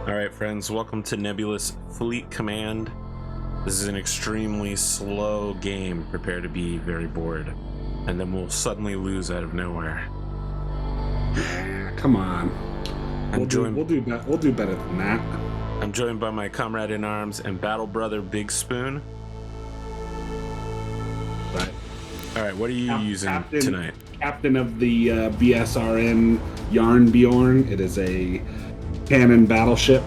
Alright friends, welcome to Nebulous Fleet Command. This is an extremely slow game. Prepare to be very bored. And then we'll suddenly lose out of nowhere. Come on. We'll do better than that. I'm joined by my comrade in arms and battle brother BigSpoon. Right. Alright, what are you using tonight? Captain of the BSRN Yarn Bjorn. It is a cannon battleship.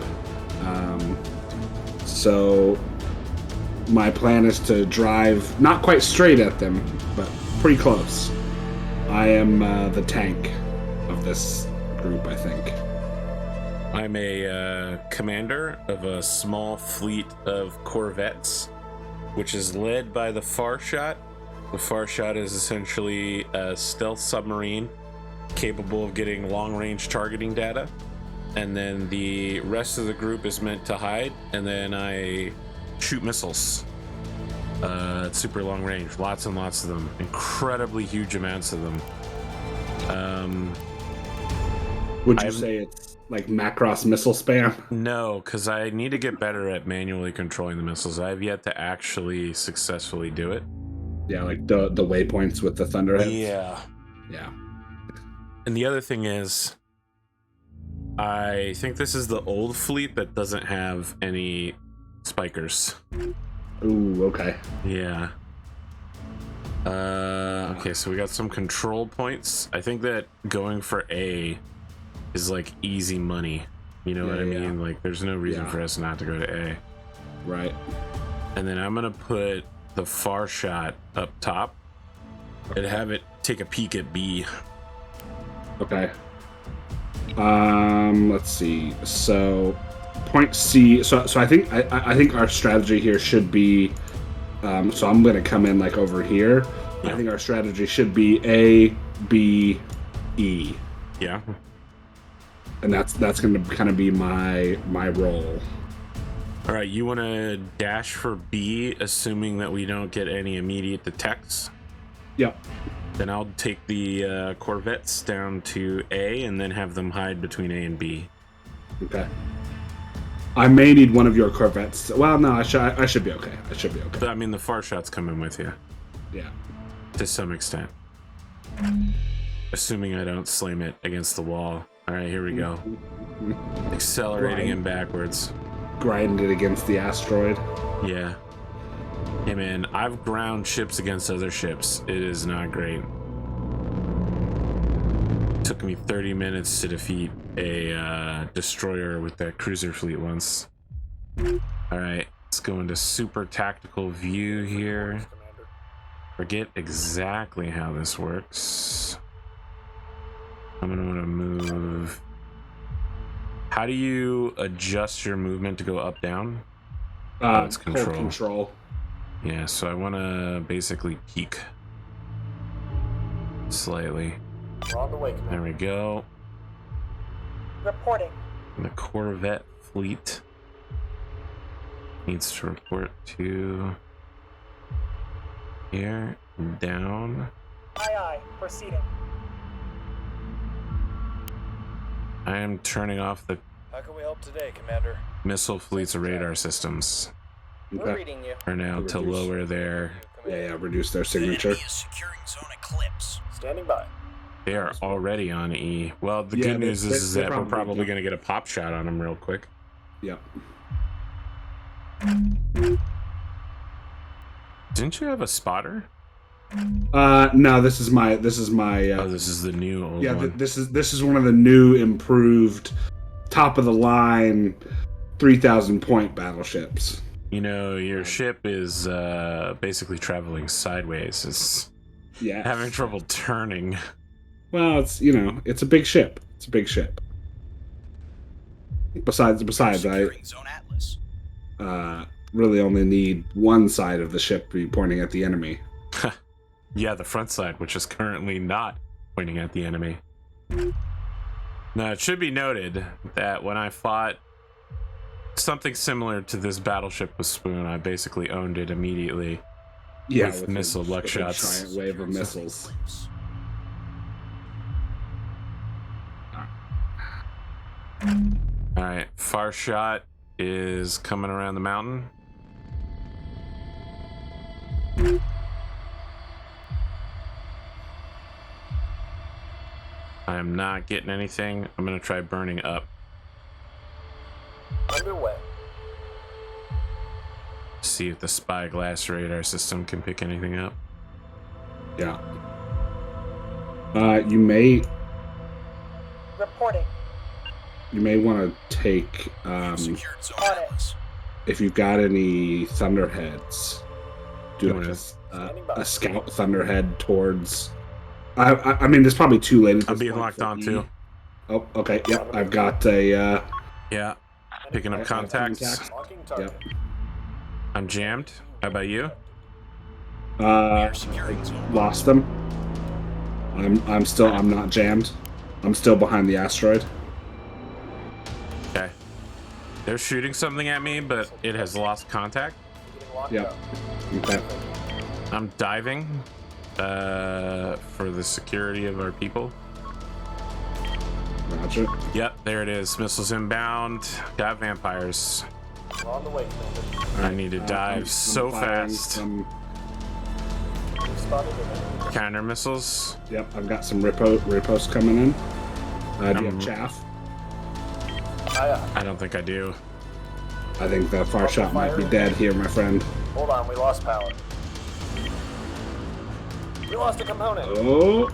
So my plan is to drive not quite straight at them, but pretty close. I am the tank of this group, I think. I'm a commander of a small fleet of corvettes, which is led by the Far Shot. The Far Shot is essentially a stealth submarine capable of getting long-range targeting data. And then the rest of the group is meant to hide, and then I shoot missiles. At super long range, lots and lots of them, incredibly huge amounts of them. Would you say it's like Macross missile spam? No, because I need to get better at manually controlling the missiles. I have yet to actually successfully do it. Yeah, like the waypoints with the thunderheads. Yeah. And the other thing is, I think this is the old fleet that doesn't have any spikers. Ooh, okay. Yeah. Okay, so we got some control points. I think that going for A is like easy money. You know what I mean? Yeah. Like, there's no reason for us not to go to A. Right. And then I'm gonna put the Far Shot up top and have it take a peek at B. Okay. Let's see. So point C. So I think our strategy here should be. So I'm gonna come in like over here. Yeah. I think our strategy should be A, B, E. Yeah. And that's gonna kind of be my role. All right. You want to dash for B, assuming that we don't get any immediate detects. Yep. Then I'll take the corvettes down to A and then have them hide between A and B. Okay. I may need one of your corvettes. Well, no, I should be okay. I should be okay. But, I mean, the Far Shot's coming with you. Yeah. To some extent. Assuming I don't slam it against the wall. All right, here we go. Accelerating him backwards. Grind it against the asteroid. Yeah. Hey man, I've ground ships against other ships. It is not great. It took me 30 minutes to defeat a destroyer with that cruiser fleet once. Alright, let's go into super tactical view here. Forget exactly how this works. I'm gonna want to move. How do you adjust your movement to go up, down? It's control. Yeah, so I want to basically peek slightly. We're on the way, Commander. There we go. Reporting. And the Corvette fleet needs to report to here, down. Aye, aye. Proceeding. I am turning off the How can we help today, Commander? missile fleet's radar systems We're reading you. for now to lower their. Yeah, reduce their signature. Securing zone eclipse. Standing by. They are already on E. Well, the Yeah, good news is that we're probably yeah. going to get a pop shot on them real quick. Yep. Didn't you have a spotter? No, this is my. Oh, this is the new old Yeah, one. this is one of the new improved, top of the line, 3,000 point battleships. You know, your ship is basically traveling sideways. It's having trouble turning. Well, it's it's a big ship. It's a big ship. Besides, Securing zone atlas. I really only need one side of the ship be pointing at the enemy. Yeah, the front side, which is currently not pointing at the enemy. Now, it should be noted that when I fought something similar to this battleship with Spoon, I basically owned it immediately. Yeah, with missile luck shots. Giant wave of missiles. All right, far shot is coming around the mountain. I am not getting anything. I'm gonna try burning up. Underway. See if the spyglass radar system can pick anything up. Yeah. You may Reporting. want to take Secured zone On it. atlas. if you've got any thunderheads. Do like Standing by. a scout thunderhead towards. I mean, it's probably too late. At I'm this being point locked for on me. too. Oh, okay. Yep, I've got a. Yeah, picking up contacts. Locking target. Yep. I'm jammed. How about you? We are securing zone. Lost them. I'm not jammed. I'm still behind the asteroid. Okay. They're shooting something at me, but it has lost contact. Getting locked Yep. up. Okay. I'm diving for the security of our people. Roger. Yep, there it is. Missiles inbound. Got vampires. We're on the way, Commander. I need to dive I'm so firing fast. some- We've spotted an enemy. Counter missiles. Yep, I've got some riposts coming in. Do you have chaff? Aye, aye. I don't think I do. I think the far shot might be dead here, my friend. Hold on, we lost power. We lost a component. Oh,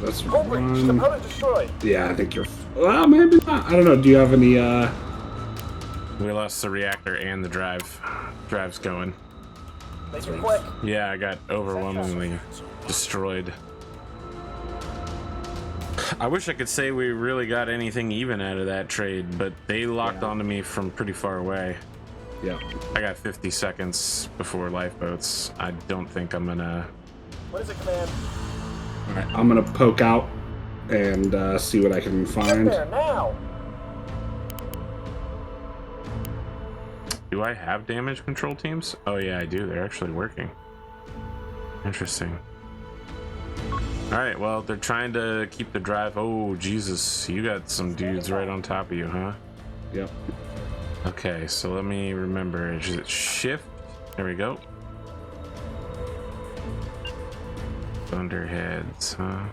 that's Hull breach. one. Component destroyed. Yeah, I think you're. Well, maybe not. I don't know. Do you have any? We lost the reactor and the drive. Drive's going. Make it quick. Yeah, I got overwhelmingly destroyed. I wish I could say we really got anything even out of that trade, but they locked onto me from pretty far away. Yeah. I got 50 seconds before lifeboats. I don't think I'm gonna... What is it, Command? All right, I'm gonna poke out and see what I can Get find. there now. Do I have damage control teams? Oh yeah, I do. They're actually working. Interesting. Alright, well, they're trying to keep the drive. Oh, Jesus. You got some dudes right on top of you, huh? Yep. Okay, so let me remember. Is it shift? There we go. Thunderheads, huh?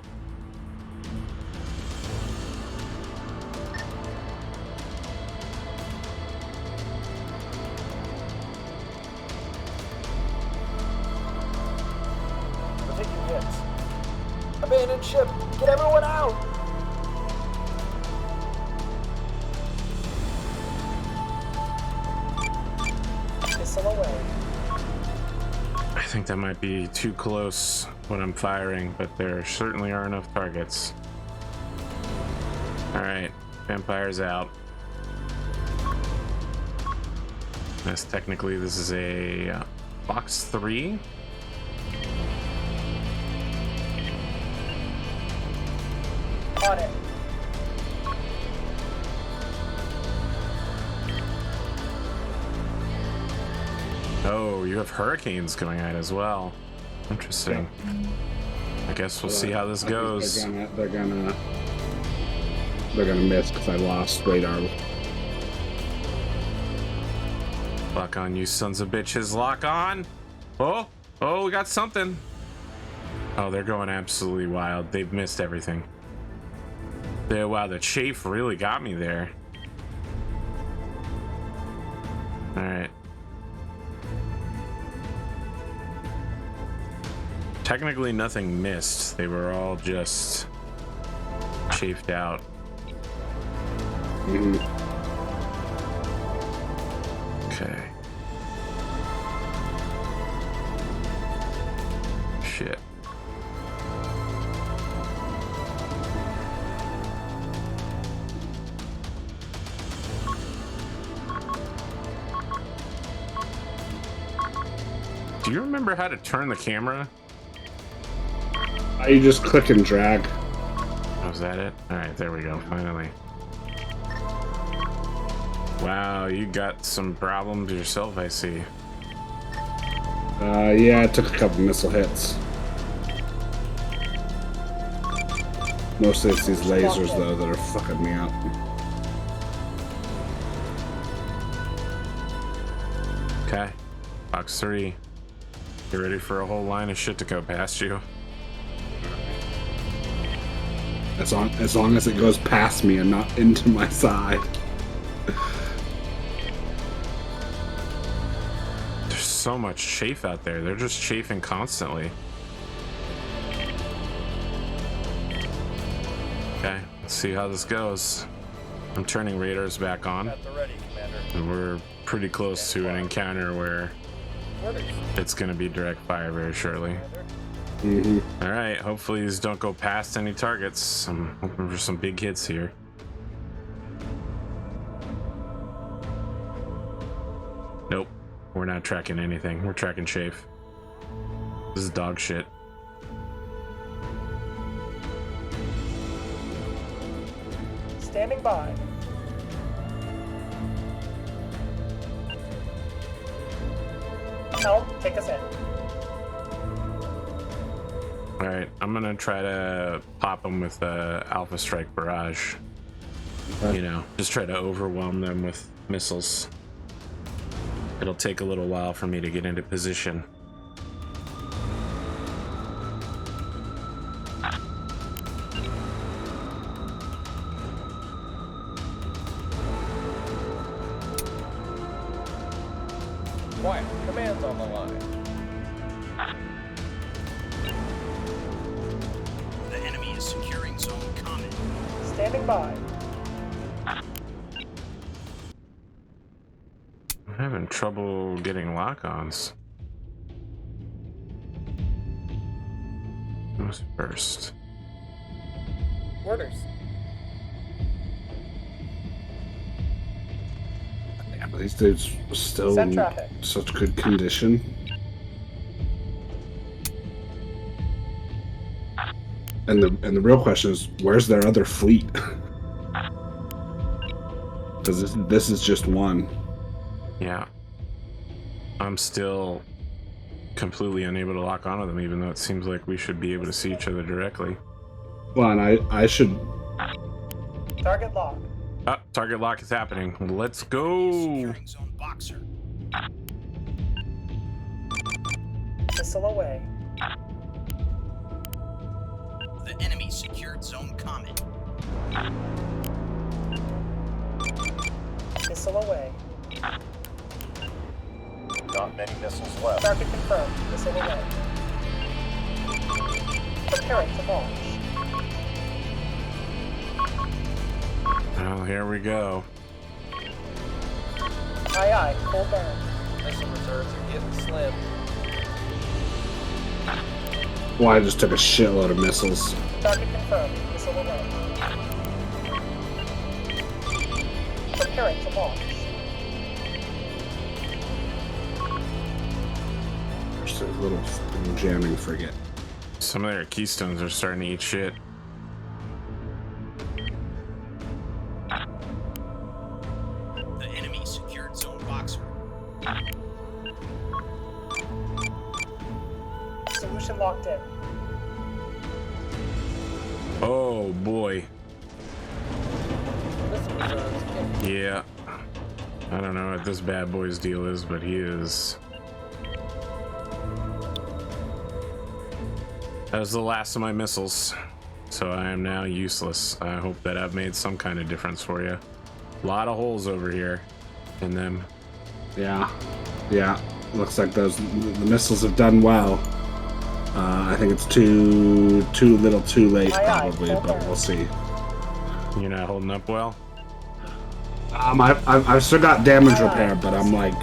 We're taking hits. Abandoned ship. Get everyone out. Missile away. I think that might be too close when I'm firing, but there certainly are enough targets. Alright, vampires out. Yes, technically this is a box 3. On it. Oh, you have hurricanes going out as well. Interesting. I guess we'll see how this I think goes. They're gonna miss because I lost radar. Lock on, you sons of bitches. Lock on. Oh, we got something. Oh, they're going absolutely wild. They've missed everything. Wow, the chafe really got me there. All right. Technically, nothing missed. They were all just chafed out. Mhm. Okay. Shit. Do you remember how to turn the camera? You just click and drag. Oh, is that it? Alright, there we go, finally. Wow, you got some problems yourself, I see. Yeah, I took a couple missile hits. Mostly it's these lasers, though, that are fucking me up. Okay. Box 3. You ready for a whole line of shit to go past you? As long as it goes past me and not into my side. There's so much chafe out there. They're just chafing constantly. Okay, let's see how this goes. I'm turning radars back on. At the ready, Commander. And we're pretty close to an encounter where Orders. it's going to be direct fire very shortly. Commander. All right, hopefully these don't go past any targets. I'm hoping for some big hits here. Nope, we're not tracking anything. We're tracking chafe. This is dog shit. Standing by. Helm, take us in. All right, I'm gonna try to pop them with Alpha Strike Barrage. You know, just try to overwhelm them with missiles. It'll take a little while for me to get into position. Quiet. Command's on the line. The enemy is securing zone common. Standing by. I'm having trouble getting lock-ons. Who's first? Orders. Yeah, but these dudes are still Send in traffic. such good condition. And the real question is, where's their other fleet? Because this is just one. Yeah. I'm still completely unable to lock onto them, even though it seems like we should be able to see each other directly. Well, and I should. Target lock. Ah, target lock is happening. Let's go. Securing zone boxer. Missile away. The enemy secured zone common. Missile away. Not many missiles left. Target confirmed. Missile away. Preparing to launch. Well, here we go. Aye aye. Full burn. Missile reserves are getting slim. Well, I just took a shitload of missiles. Target confirmed. Missile away. Preparing to launch. Just a little fucking jamming frigate. Some of their keystones are starting to eat shit. The enemy secured zone boxer. Solution locked in. Oh boy. Missile reserves empty. Yeah. I don't know what this bad boy's deal is, but he is. That was the last of my missiles. So I am now useless. I hope that I've made some kind of difference for you. A lot of holes over here in them. Yeah, yeah. Looks like the missiles have done well. I think it's too little, too late, Aye, aye, probably, full but burn. we'll see. You're not holding up well? I've still got damage Aye, aye. repair, but I'm like,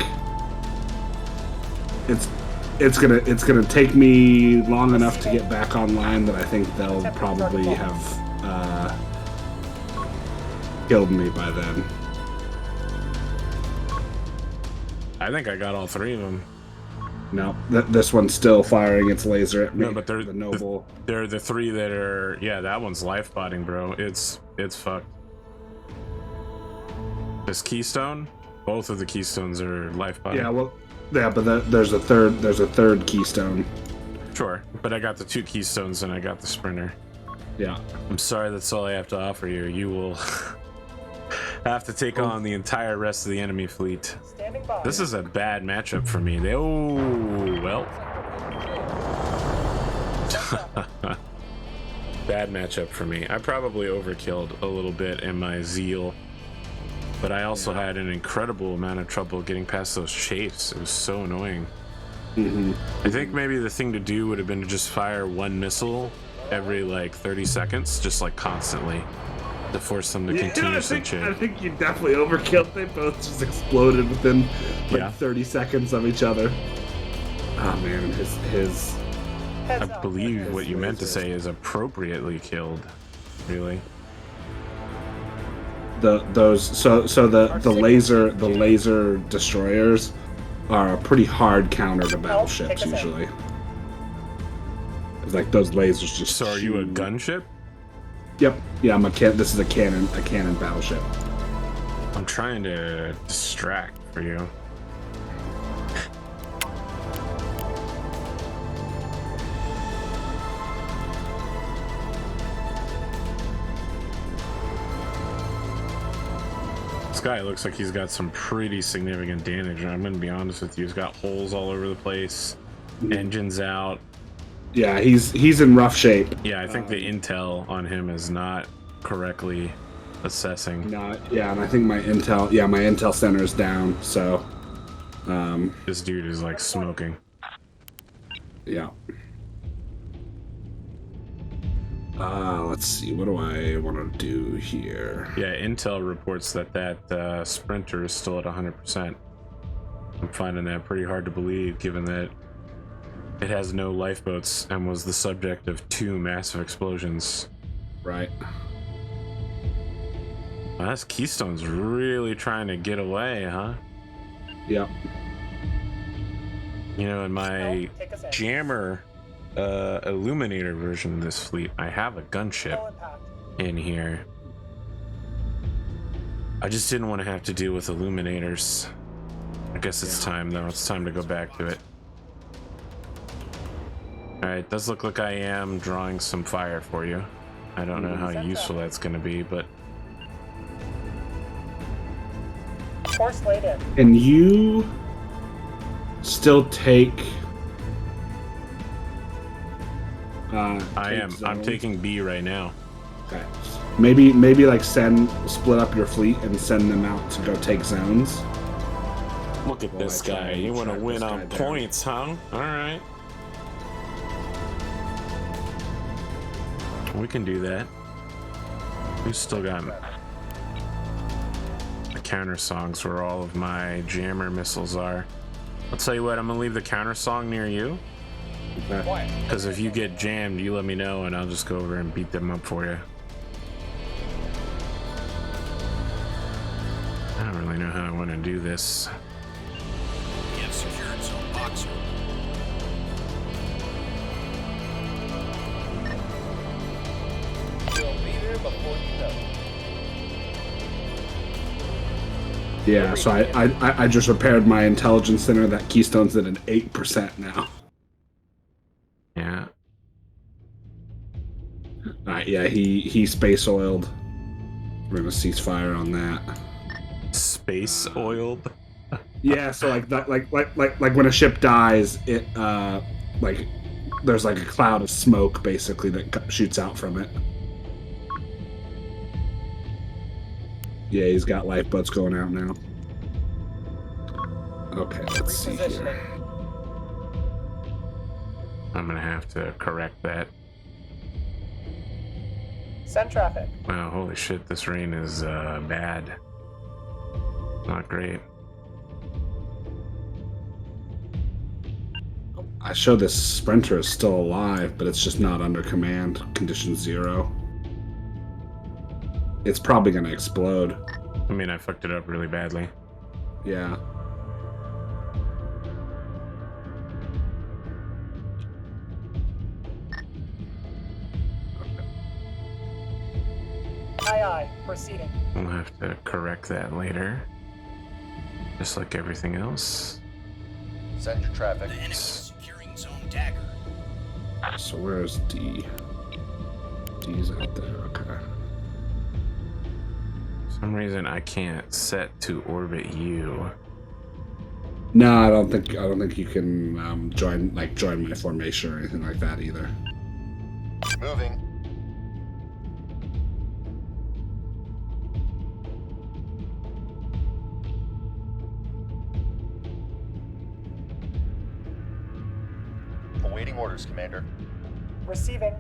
it's gonna take me long enough to get back online that I think they'll probably have killed me by then. I think I got all three of them. No, this one's still firing its laser at me. No, but they're the noble. They're the three that are. Yeah, that one's life botting, bro. It's fucked. This keystone, both of the keystones are life botting. Yeah, well, yeah, but there's a third keystone. Sure, but I got the two keystones and I got the sprinter. Yeah. I'm sorry, that's all I have to offer you. You will have to take on the entire rest of the enemy fleet. Standing by. This is a bad matchup for me. Well. Bad matchup for me. I probably overkilled a little bit in my zeal, but I also had an incredible amount of trouble getting past those chafes. It was so annoying. I think maybe the thing to do would have been to just fire one missile every like 30 seconds, just like constantly, to force them to continuously chip. I think you definitely overkilled. They both just exploded within like 30 seconds of each other. Oh man, his I believe what you meant to say is appropriately killed. Really? The laser destroyers are a pretty hard counter to battleships usually. It's like those lasers just. So are you a gunship? Yep. Yeah, this is a cannon battleship. I'm trying to distract for you. This guy looks like he's got some pretty significant damage, and I'm gonna be honest with you, he's got holes all over the place, engines out. Yeah, he's in rough shape. Yeah, I think the intel on him is not correctly assessing. No, yeah, and I think my intel center is down, so this dude is like smoking. Yeah. Let's see, what do I want to do here? Yeah, intel reports that sprinter is still at 100%. I'm finding that pretty hard to believe, given that it has no lifeboats and was the subject of 2 massive explosions. Right. Well, this Keystone's really trying to get away, huh? Yep. You know, in my jammer illuminator version of this fleet, I have a gunship in here. I just didn't want to have to deal with illuminators. I guess it's time though. It's time to go back to it. Alright, does look like I am drawing some fire for you. I don't know how useful that's going to be, but... Force laid in. And you still take... I'm taking B right now. Okay. Maybe like split up your fleet and send them out to go take zones. Look at this guy. You want to win on points, huh? Alright. We can do that. We've still got the counter songs where all of my jammer missiles are. I'll tell you what, I'm gonna leave the counter song near you. Because if you get jammed, you let me know and I'll just go over and beat them up for you. I don't really know how I want to do this. We have secured zone boxer. We'll be there before you know. Yeah, so I just repaired my intelligence center. That Keystone's at an 8% now. Yeah. Alright, yeah, he space oiled. We're gonna cease fire on that. Space oiled? Yeah, so like when a ship dies, it like there's like a cloud of smoke basically that shoots out from it. Yeah, he's got lifeboats going out now. Okay, let's see here. I'm gonna have to correct that. Send traffic. Wow, holy shit, this rain is bad. Not great. I show this sprinter is still alive, but it's just not under command. Condition 0. It's probably gonna explode. I mean, I fucked it up really badly. Yeah. Aye, proceeding. We'll have to correct that later. Just like everything else. Send your traffic. The enemy is securing zone dagger. So where's D? D's out there, okay. So some reason I can't set to orbit you. No, I don't think you can join my formation or anything like that either. Moving. Awaiting orders, Commander. Receiving.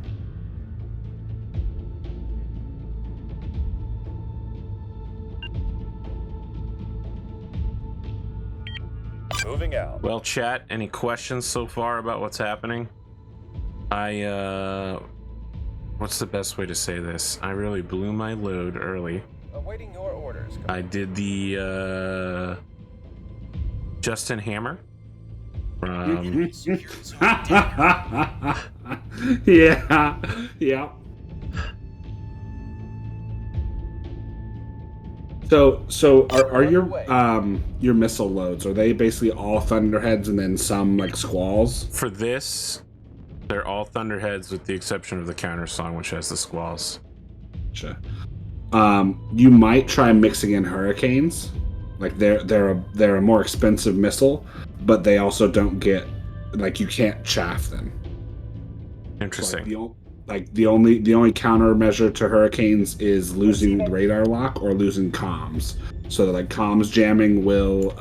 Moving out. Well, chat, any questions so far about what's happening? What's the best way to say this? I really blew my load early. Awaiting your orders. I did the Justin Hammer from Secured zone down. Yeah. So are your missile loads, are they basically all Thunderheads and then some like Squalls? for this. They're all Thunderheads with the exception of the counter song, which has the Squalls. Gotcha. You might try mixing in Hurricanes. Like they're a more expensive missile, but they also don't get, like, you can't chaff them. Interesting. The only countermeasure to Hurricanes is losing radar lock or losing comms. So that, like, comms jamming will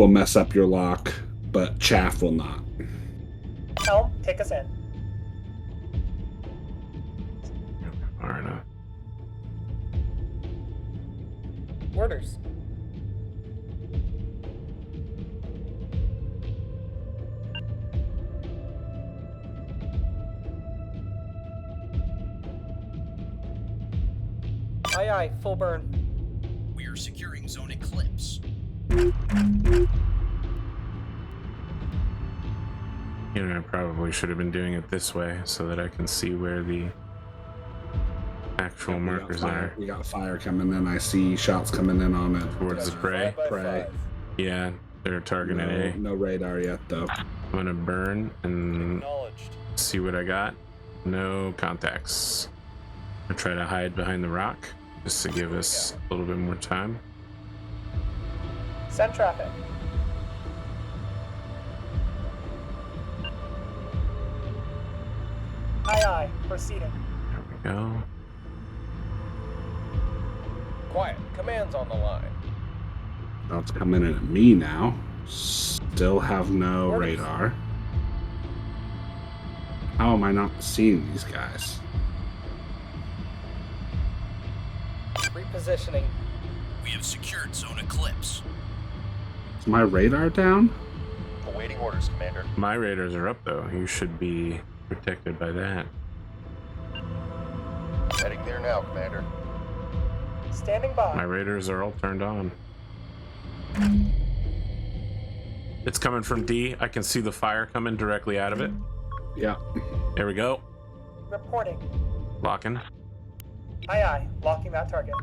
mess up your lock, but chaff will not. Helm, take us in. Far enough. Orders. Aye, aye, full burn. We are securing zone Eclipse. You know, I probably should have been doing it this way so that I can see where the actual markers are. We got fire coming in. I see shots coming in on it. Towards the prey. Prey. Yeah, they're targeting A. No radar yet, though. I'm gonna burn and Acknowledged. see what I got. No contacts. I try to hide behind the rock just to give us a little bit more time. Send traffic. Aye, aye, proceeding. There we go. Quiet. Commands on the line. Oh, it's coming in at me now. Still have no radar. How am I not seeing these guys? Repositioning. We have secured zone Eclipse. Is my radar down? Awaiting orders, Commander. My radars are up though. You should be protected by that. Heading there now, Commander. Standing My by. radars are all turned on. It's coming from D. I can see the fire coming directly out of it. Yeah. There we go. Reporting. Locking. Aye, aye, locking that target.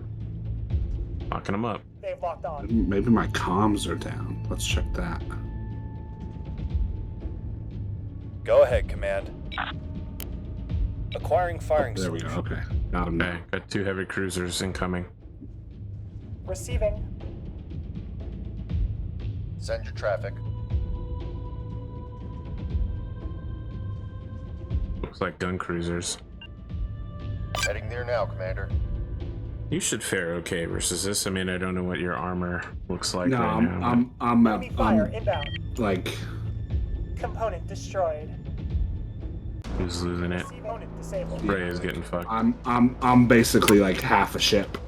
Locking them up. They've locked on. Maybe my comms are down. Let's check that. Go ahead, Command. Acquiring firing There we solution. go. Okay. Got him Okay, now. got 2 heavy cruisers incoming. Receiving. Send your traffic. Looks like gun cruisers. Heading there now, Commander. You should fare okay versus this. I mean, I don't know what your armor looks like No, right now. Enemy fire inbound. like, Component destroyed. but who's losing it? Component disabled. Ray is getting fucked. I'm basically like half a ship.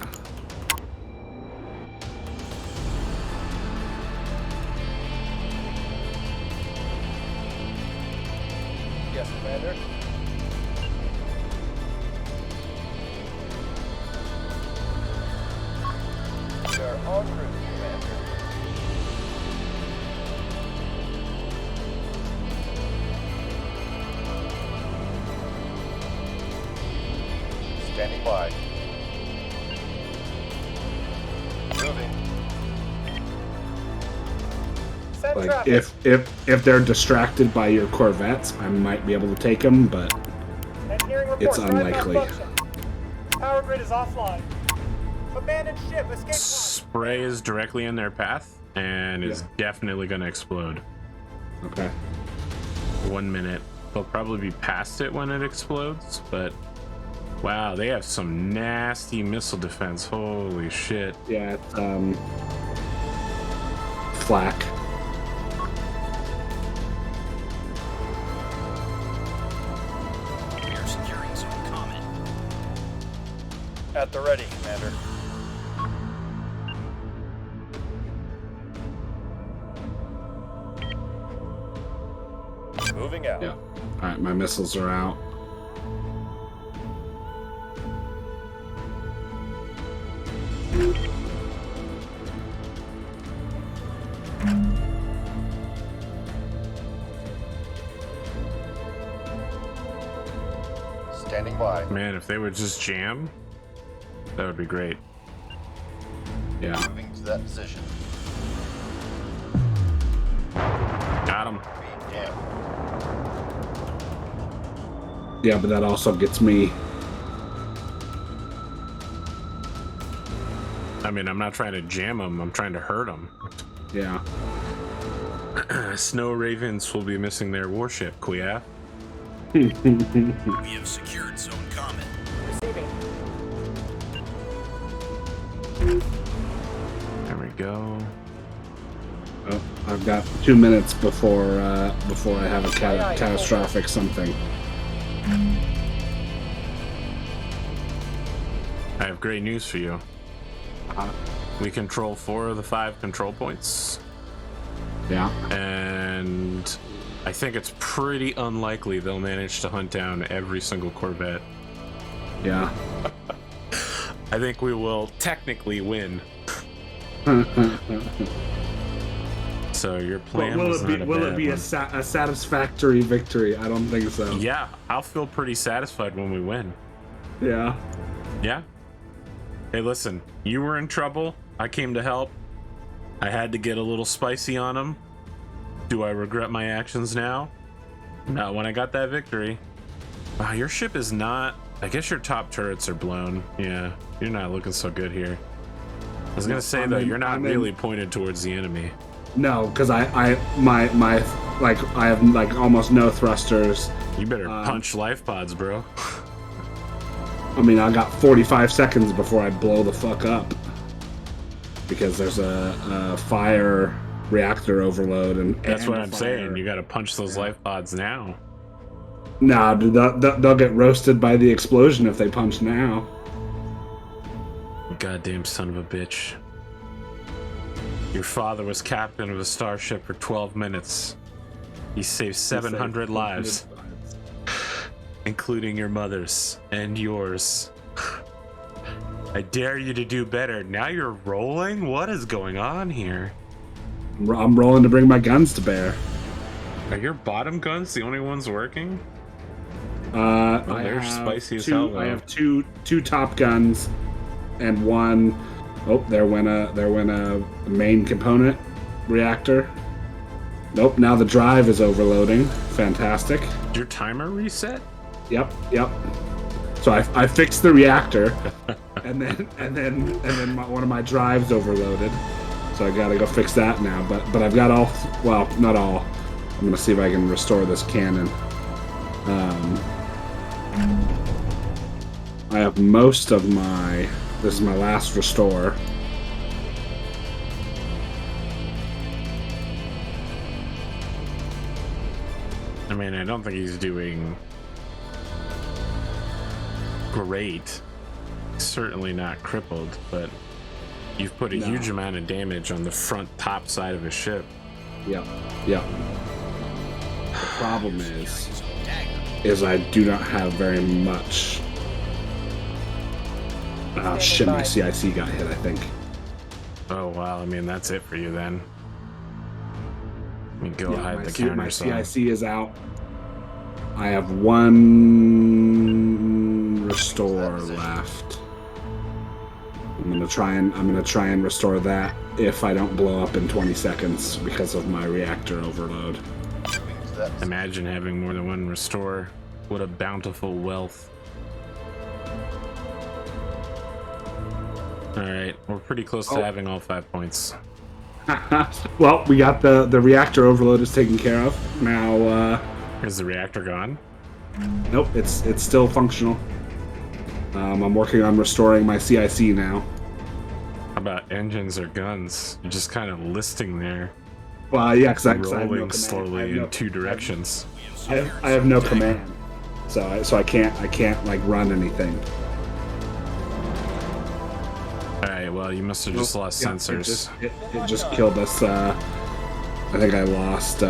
Yes, Commander. We are en route, Commander. Standing by. Moving. Send Like, traffic. if they're distracted by your Corvettes, I might be able to take them, but Engineering report. it's drive unlikely. malfunction. grid is offline. Abandoned ship, escape pod. Spray is directly in their path and is definitely going to explode. Okay. 1 minute. They'll probably be past it when it explodes, but wow, they have some nasty missile defense. Holy shit. Yeah, it's, flak. We are securing zone comet. At the ready, Commander. Moving out. Yeah. Alright, my missiles are out. Standing by. Man, if they would just jam, that would be great. Yeah. Moving to that position. Got him. Being jammed. Yeah, but that also gets me. I mean, I'm not trying to jam them, I'm trying to hurt them. Yeah. Snow Ravens will be missing their warship, Kuya. We have secured zone comet. Receiving. There we go. Oh, I've got 2 minutes before I have a catastrophic something. I have great news for you. We control 4 of the 5 control points, Yeah. and I think it's pretty unlikely they'll manage to hunt down every single Corvette. Yeah. I think we will technically win. So your plan was not a will bad it be one. a satisfactory victory? I don't think so. Yeah, I'll feel pretty satisfied when we win. Yeah. Yeah. Hey, listen, you were in trouble. I came to help. I had to get a little spicy on them. Do I regret my actions now? Not when I got that victory. Wow, your ship is not... I guess your top turrets are blown. Yeah, you're not looking so good here. I was gonna say, though, you're not really pointed towards the enemy. No, because I have like almost no thrusters. You better punch life pods, bro. I mean, I got 45 seconds before I blow the fuck up. Because there's a fire reactor overload and That's and what a I'm fire. saying. You gotta punch those life pods now. Nah, dude, they'll get roasted by the explosion if they punch now. Goddamn son of a bitch. Your father was captain of a starship for 12 minutes. He saved 700 lives, including your mother's and yours. I dare you to do better. Now you're rolling? What is going on here? I'm rolling to bring my guns to bear. Are your bottom guns the only ones working? They're have spicy as two, hell, though. I have two top guns and one. Oh, there went a main component reactor. Nope. Now the drive is overloading. Fantastic. Did your timer reset? Yep. So I fixed the reactor, and then one of my drives overloaded. So I gotta go fix that now. But I've got all. Well, not all. I'm gonna see if I can restore this cannon. I have most of my. This is my last restore. I mean, I don't think he's doing great. Certainly not crippled, but you've put a huge amount of damage on the front top side of his ship. Yep. The problem is I do not have very much. Shit, my CIC got hit, I think. Oh wow, I mean that's it for you then. Let me go hide the My counter. CIC is out. I have one restore left. I'm gonna try and restore that if I don't blow up in 20 seconds because of my reactor overload. Imagine having more than one restore. What a bountiful wealth. All right, we're pretty close to having all 5 points. Well, we got the reactor overload is taken care of. Now, Is the reactor gone? nope, it's still functional. I'm working on restoring my CIC now. How about engines or guns? You're just kind of listing there, Well, yeah, because I have no rolling command. slowly in 2 directions. I have no command, so I can't like run anything. All right, well, you must have just lost Yeah, sensors. It just killed us. I think I lost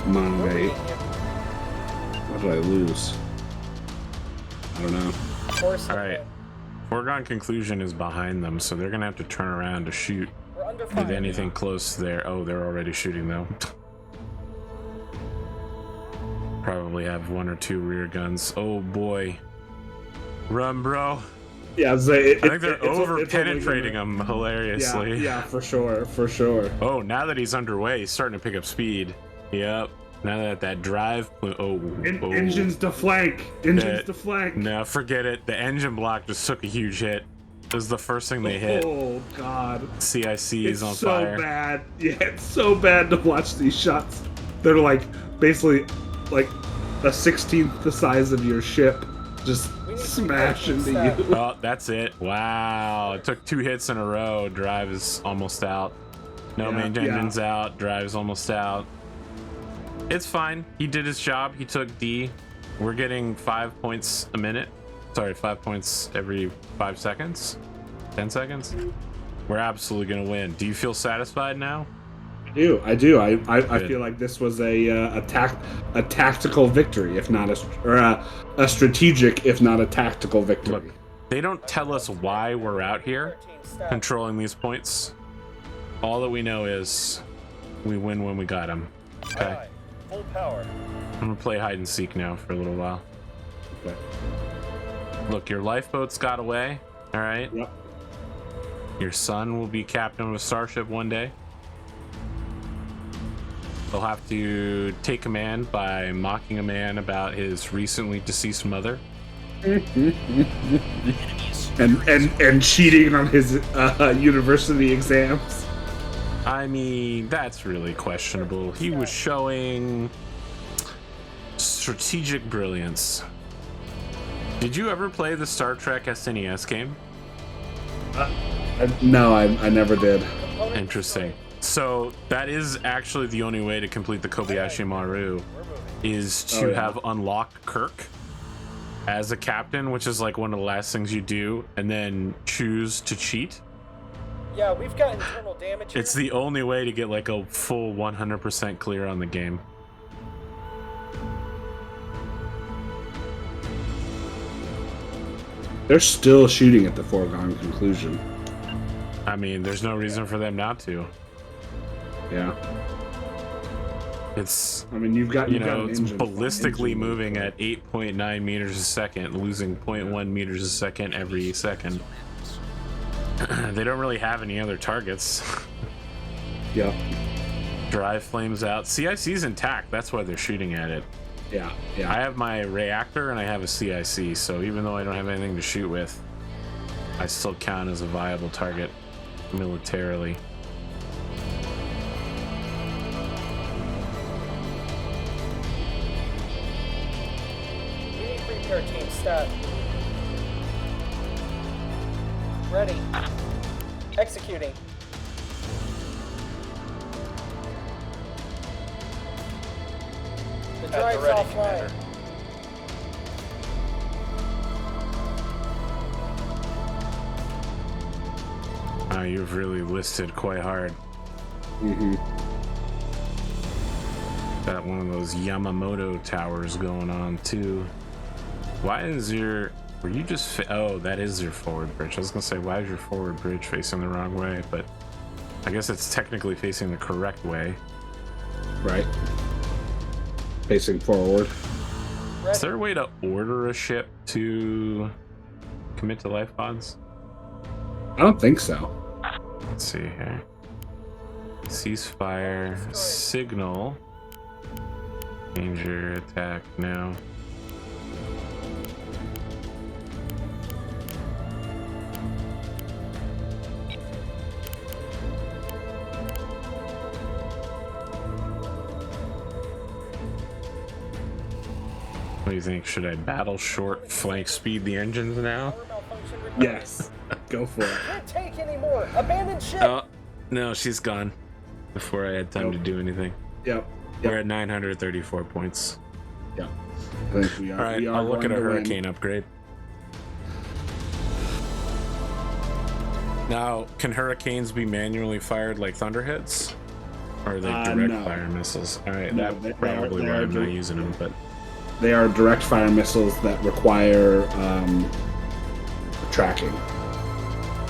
my. What did I lose? I don't know. All right, foregone conclusion is behind them, so they're gonna have to turn around to shoot. We're under With fire. anything close there. Oh, they're already shooting though. Probably have 1 or 2 rear guns. Oh boy. Run, bro. Yeah, I think they're it's over penetrating only gonna- him hilariously. Yeah, for sure. Oh, now that he's underway, he's starting to pick up speed. Yep. Now that drive. Engines to flank. Engines to flank. No, forget it. The engine block just took a huge hit. This is the first thing they hit. Oh God. CIC It's is on so fire. bad. Yeah, it's so bad to watch these shots. They're like basically like a 16th the size of your ship, just smash into you. Oh, that's it. Wow. It took 2 hits in a row. Drive is almost out. No Yeah, main yeah. engine's out. Drive is almost out. It's fine. He did his job. He took D. We're getting 5 points a minute. Sorry, 5 points every 5 seconds. 10 seconds. We're absolutely gonna win. Do you feel satisfied now? I do. I Good. feel like this was a tactical victory, if not a strategic, if not a tactical victory. Look, they don't tell us why we're out here controlling these points. All that we know is we win when we got them. Okay. Aye. Full power. I'm gonna play hide and seek now for a little while. Okay. Look, your lifeboats got away. All right. Yep. Your son will be captain of a starship one day. They'll have to take command by mocking a man about his recently deceased mother. And cheating on his university exams. I mean, that's really questionable. He was showing strategic brilliance. Did you ever play the Star Trek SNES game? No, I never did. Interesting. So that is actually the only way to complete the Kobayashi Maru, is to have unlocked Kirk as a captain, which is like one of the last things you do, and then choose to cheat. Yeah, we've got internal damage here. It's the only way to get like a full 100% clear on the game. They're still shooting at the foregone conclusion. I mean, there's no reason for them not to. Yeah. It's, I mean, you've got you an know, it's engine- ballistically engine- moving at 8.9 meters a second, losing 0.1 meters a second every second. They don't really have any other targets. Yeah. Drive flames out. CIC's intact. That's why they're shooting at it. Yeah. I have my reactor and I have a CIC, so even though I don't have anything to shoot with, I still count as a viable target militarily. We need repair team stat. Ready. Executing. The At drive's the ready, offline. Commander. You've really listed quite hard. Got one of those Yamamoto towers going on too. Why is your... Were you just... Oh, that is your forward bridge. I was gonna say, why is your forward bridge facing the wrong way? But I guess it's technically facing the correct way. Right. Facing forward. Is there a way to order a ship to commit to life pods? I don't think so. Let's see here. Ceasefire. Signal. Danger. Attack. No. do you think? Should I battle short, flank speed the engines now? Power malfunction reported. Yes. Go for it. Can't take anymore. Abandoned ship. Oh, no, she's gone. Before I had time to Nope. do anything. Yep. We're at 934 points. Yep. I think we are. All right, we are I'll look going at a to win. hurricane upgrade. Now, can hurricanes be manually fired like thunderheads? Or are they direct no. fire missiles? All right, No, that's probably they why are I'm not using them, but They are direct fire missiles that require tracking.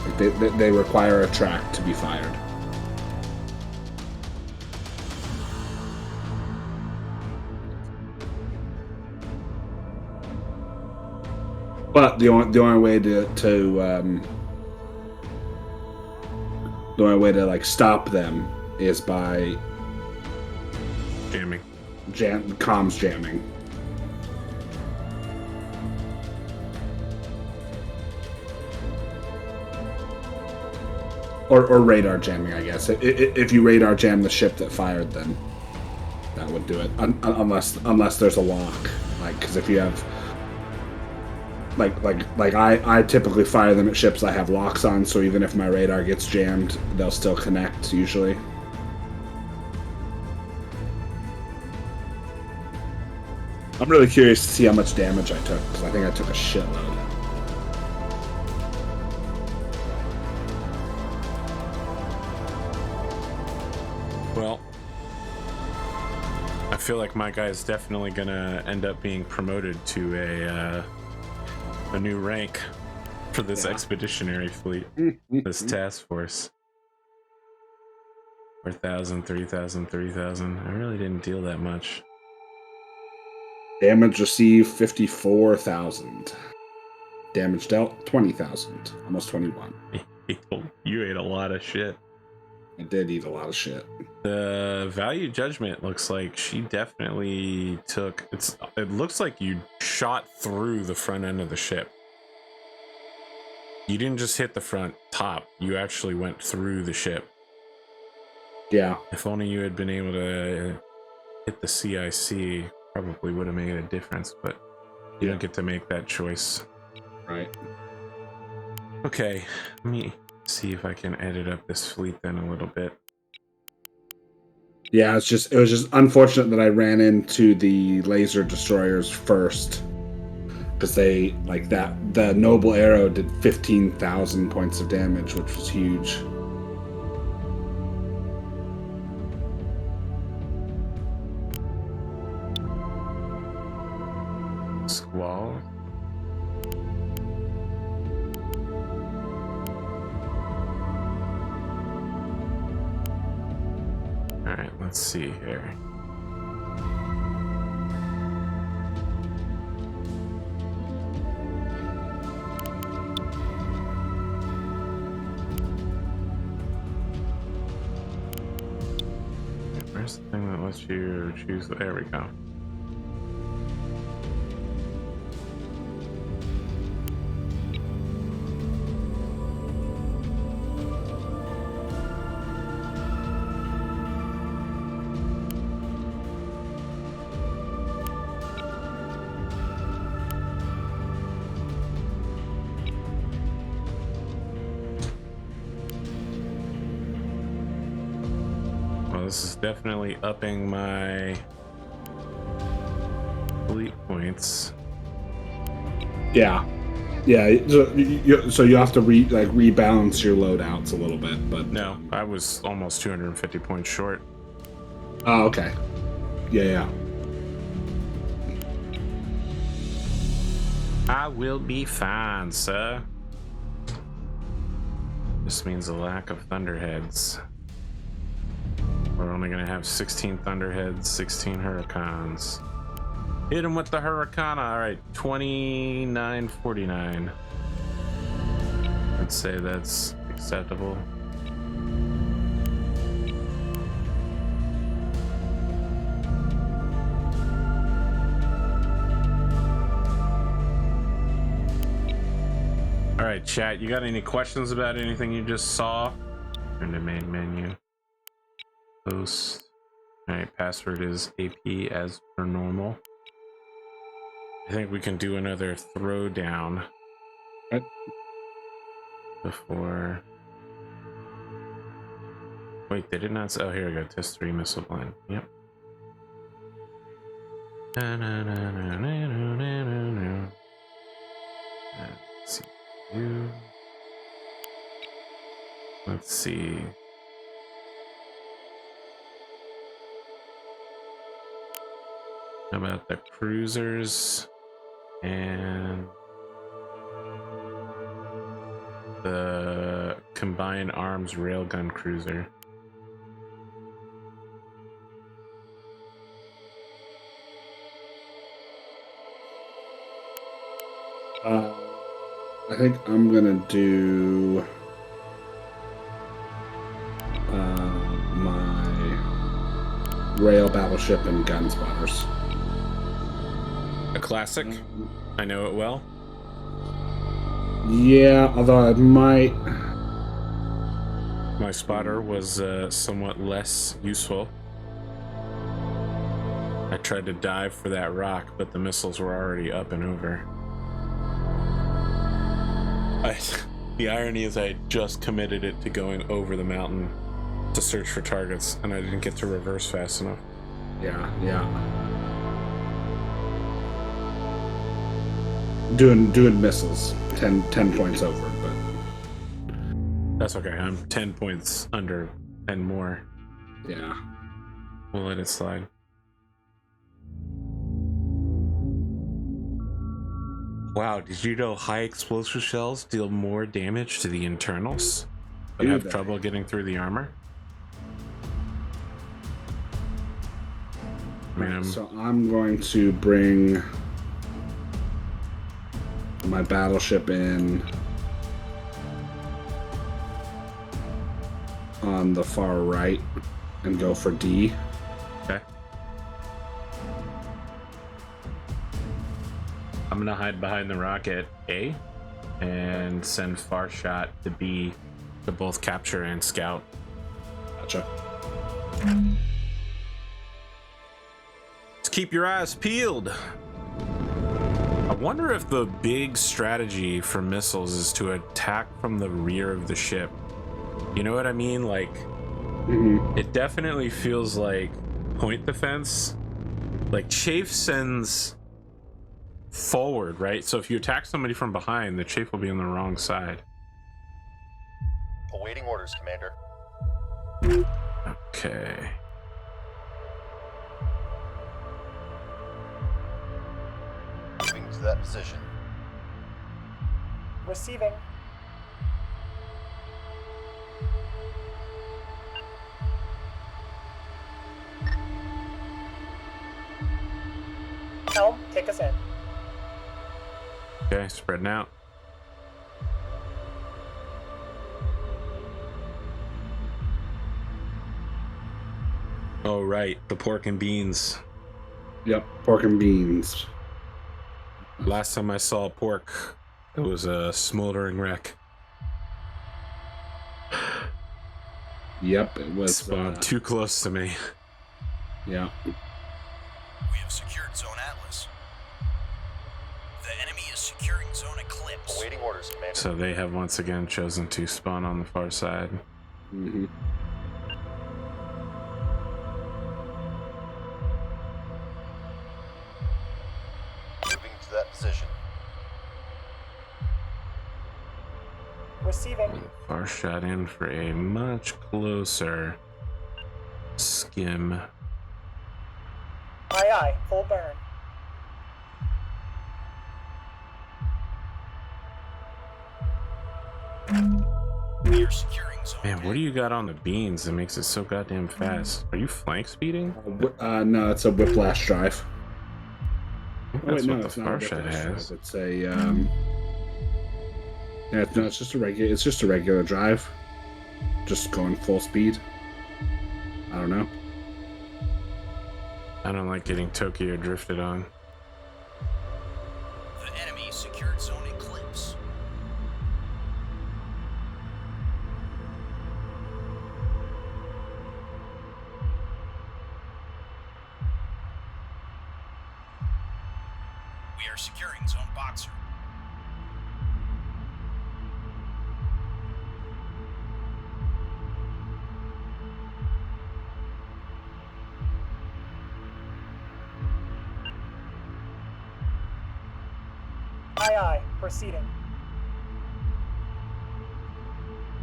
Like they require a track to be fired. But the only way to like stop them is by jamming. comms jamming. Or radar jamming, I guess. If you radar jam the ship that fired, then that would do it. Unless there's a lock, like because if you have I typically fire them at ships I have locks on, so even if my radar gets jammed, they'll still connect usually. I'm really curious to see how much damage I took, because I think I took a shitload. Well, I feel like my guy is definitely gonna end up being promoted to a new rank for this expeditionary fleet, this task force. 4,000, 3,000, 3,000. I really didn't deal that much. Damage received 54,000. Damage dealt 20,000. Almost 21. You ate a lot of shit. I did eat a lot of shit. The value judgment looks like she definitely took. It looks like you shot through the front end of the ship. You didn't just hit the front top. You actually went through the ship. Yeah. If only you had been able to hit the CIC, probably would have made a difference, but you don't get to make that choice. Right. Okay, let me see if I can edit up this fleet then a little bit. Yeah, it was just unfortunate that I ran into the laser destroyers first. Because they, like that, the Noble Arrow did 15,000 points of damage, which was huge. Squall. Alright, let's see here. Where's the thing that lets you choose? There we go. This is definitely upping my fleet points. Yeah. So you have to rebalance your loadouts a little bit, but No, I was almost 250 points short. oh, okay. Yeah. I will be fine, sir. This means a lack of thunderheads. We're only gonna have 16 thunderheads, 16 hurricanes. Hit him with the hurricane. All right, 2949. I'd say that's acceptable. All right, chat. You got any questions about anything you just saw? Turn to main menu. Post. All right, password is AP as per normal. I think we can do another throwdown Okay. before. Wait, they did not. Oh, here we go. Test 3 missile blind. Yep. Let's see. Let's see. How about the cruisers and the combined arms railgun cruiser? I think I'm gonna do my rail battleship and gun spotters. A classic. I know it well. Yeah, although I might. My spotter was somewhat less useful. I tried to dive for that rock, but the missiles were already up and over. The irony is I just committed it to going over the mountain to search for targets, and I didn't get to reverse fast enough. Yeah. Doing missiles, 10 points over, but That's okay. I'm 10 points under and more. yeah. We'll let it slide. Wow, did you know high explosive shells deal more damage to the internals, but Do have they? trouble getting through the armor? I mean, So I'm going to bring my battleship in on the far right and go for D. okay. I'm gonna hide behind the rock at A and send far shot to B to both capture and scout. Gotcha. Just keep your eyes peeled. I wonder if the big strategy for missiles is to attack from the rear of the ship. You know what I mean? Like, it definitely feels like point defense. Like, Chafe sends forward, right? So if you attack somebody from behind, the Chafe will be on the wrong side. Awaiting orders, Commander. Okay. Moving to that position. Receiving. Helm, take us in. Okay, spreading out. Oh, right. The pork and beans. Yep, pork and beans. Last time I saw pork, it was a smoldering wreck. Yep, it was. Spawned too close to me. Yeah. We have secured Zone Atlas. The enemy is securing Zone Eclipse. Awaiting orders, Commander. So they have once again chosen to spawn on the far side. Mm-hmm. Moving to that position. Receiving. Far shot in for a much closer skim. Aye aye, full burn. We are securing Zone Man, what do you got on the beans that makes it so goddamn fast? Are you flank speeding? No, it's a whiplash drive. That's what the it's not a far shot whiplash has. drive. It's a yeah, no, it's just a regular. It's just a regular drive, just going full speed. I don't know. I don't like getting Tokyo drifted on. The enemy secured Zone Eclipse. We We are securing Zone Boxer. Aye, aye. Proceeding.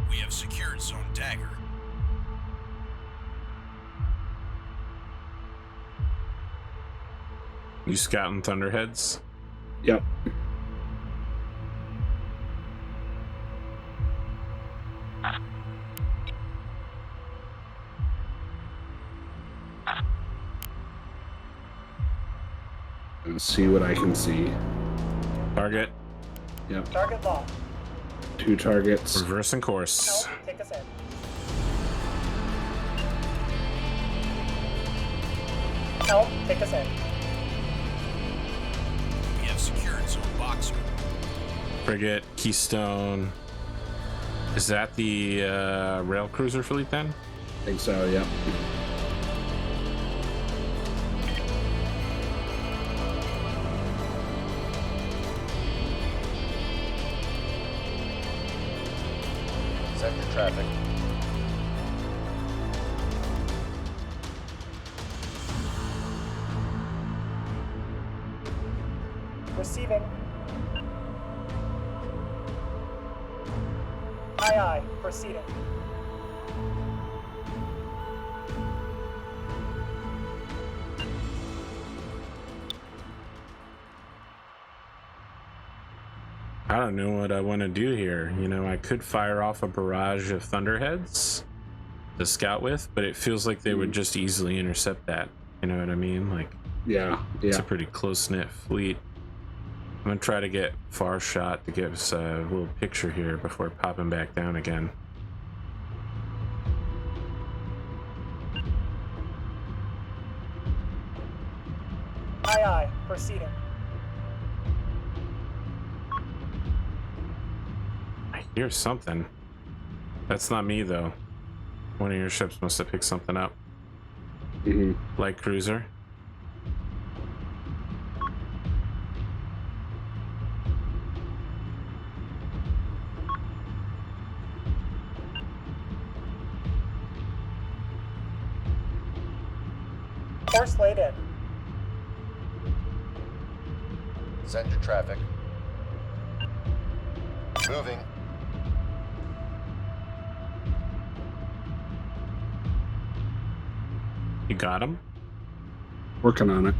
We have secured Zone Dagger. You scouting Thunderheads? Yep. And see what I can see. Target. Yep. Target locked. 2 targets. Reversing course. Help, take us in. Help, take us in. We have secured Zone Boxer. Frigate, Keystone. Is that the rail cruiser fleet then? I think so, yep. Send your traffic. Receiving. Aye, aye. Proceeding. I don't know what I want to do here. You know, I could fire off a barrage of Thunderheads to scout with, but it feels like they would just easily intercept that. You know what I mean? Like, Yeah, it's yeah. a pretty close-knit fleet. I'm gonna try to get far shot to give us a little picture here before popping back down again. Aye, aye. Proceeding. I hear something. That's not me though. One of your ships must have picked something up. Hmm. Light cruiser. Course laid in. Send your traffic. Moving. You got him? Working on it.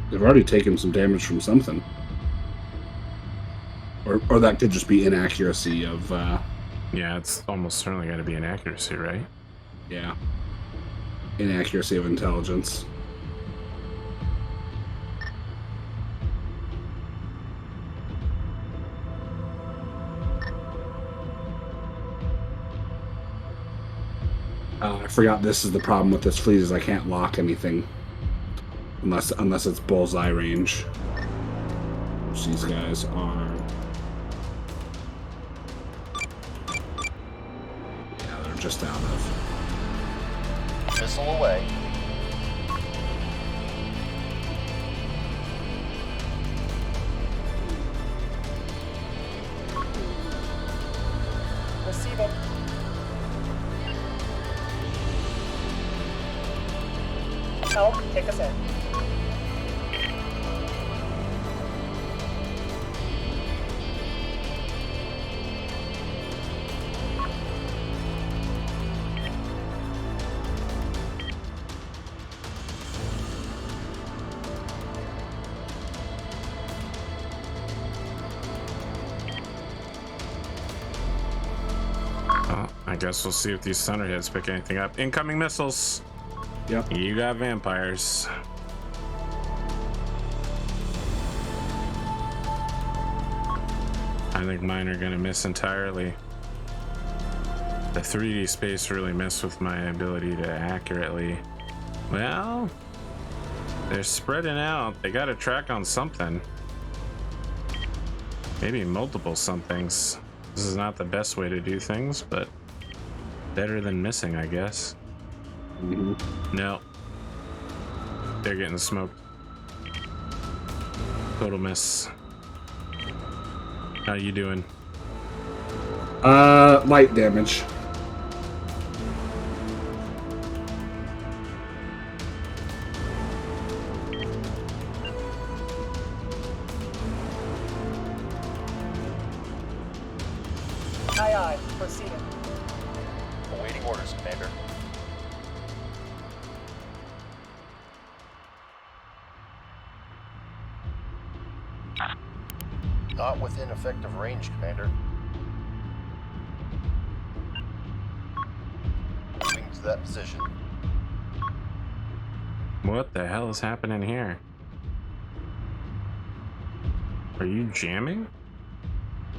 They've already taken some damage from something. Or that could just be inaccuracy of, Yeah, it's almost certainly got to be an accuracy, right? yeah. Inaccuracy of intelligence. I forgot this is the problem with this fleet is I can't lock anything unless it's bullseye range. Which these guys are. Yeah, they're just out of. Missile away. Receiving. Help, take us in. Well, I guess we'll see if these Thunderheads pick anything up. Incoming missiles. Yep. You got vampires. I think mine are gonna miss entirely. The 3D space really messed with my ability to accurately. Well, they're spreading out. They got a track on something. Maybe multiple somethings. This is not the best way to do things, but better than missing, I guess. Hmm. No, They're getting smoked. Total miss. How you doing? Light damage. Aye, aye. Proceeding. Awaiting orders, Commander. Not within effective range, Commander. Moving to that position. What the hell is happening here? Are you jamming?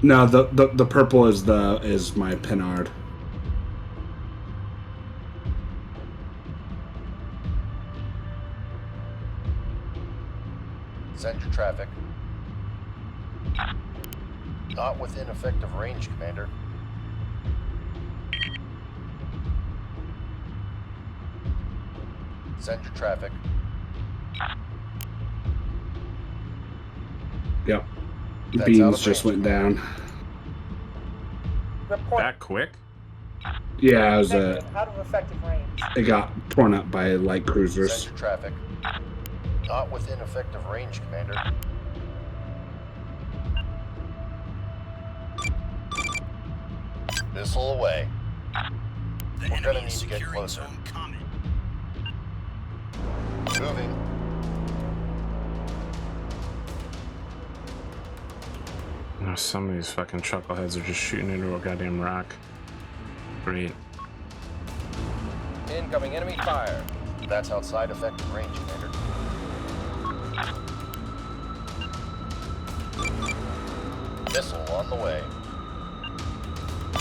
No, the purple is my pinard. Send your traffic. Not within effective range, Commander. Send your traffic. Yep. That's out Beams of just range, went down. Report. That quick? Yeah, it was Negative. Out of effective range. it got torn up by light cruisers. Send your traffic. Not within effective range, Commander. Missile away. The We're enemy gonna is need to get securing closer. zone comment. Moving. Oh, some of these fucking chuckleheads are just shooting into a goddamn rock. Great. Incoming enemy fire. That's outside effective range, Commander. Missile on the way.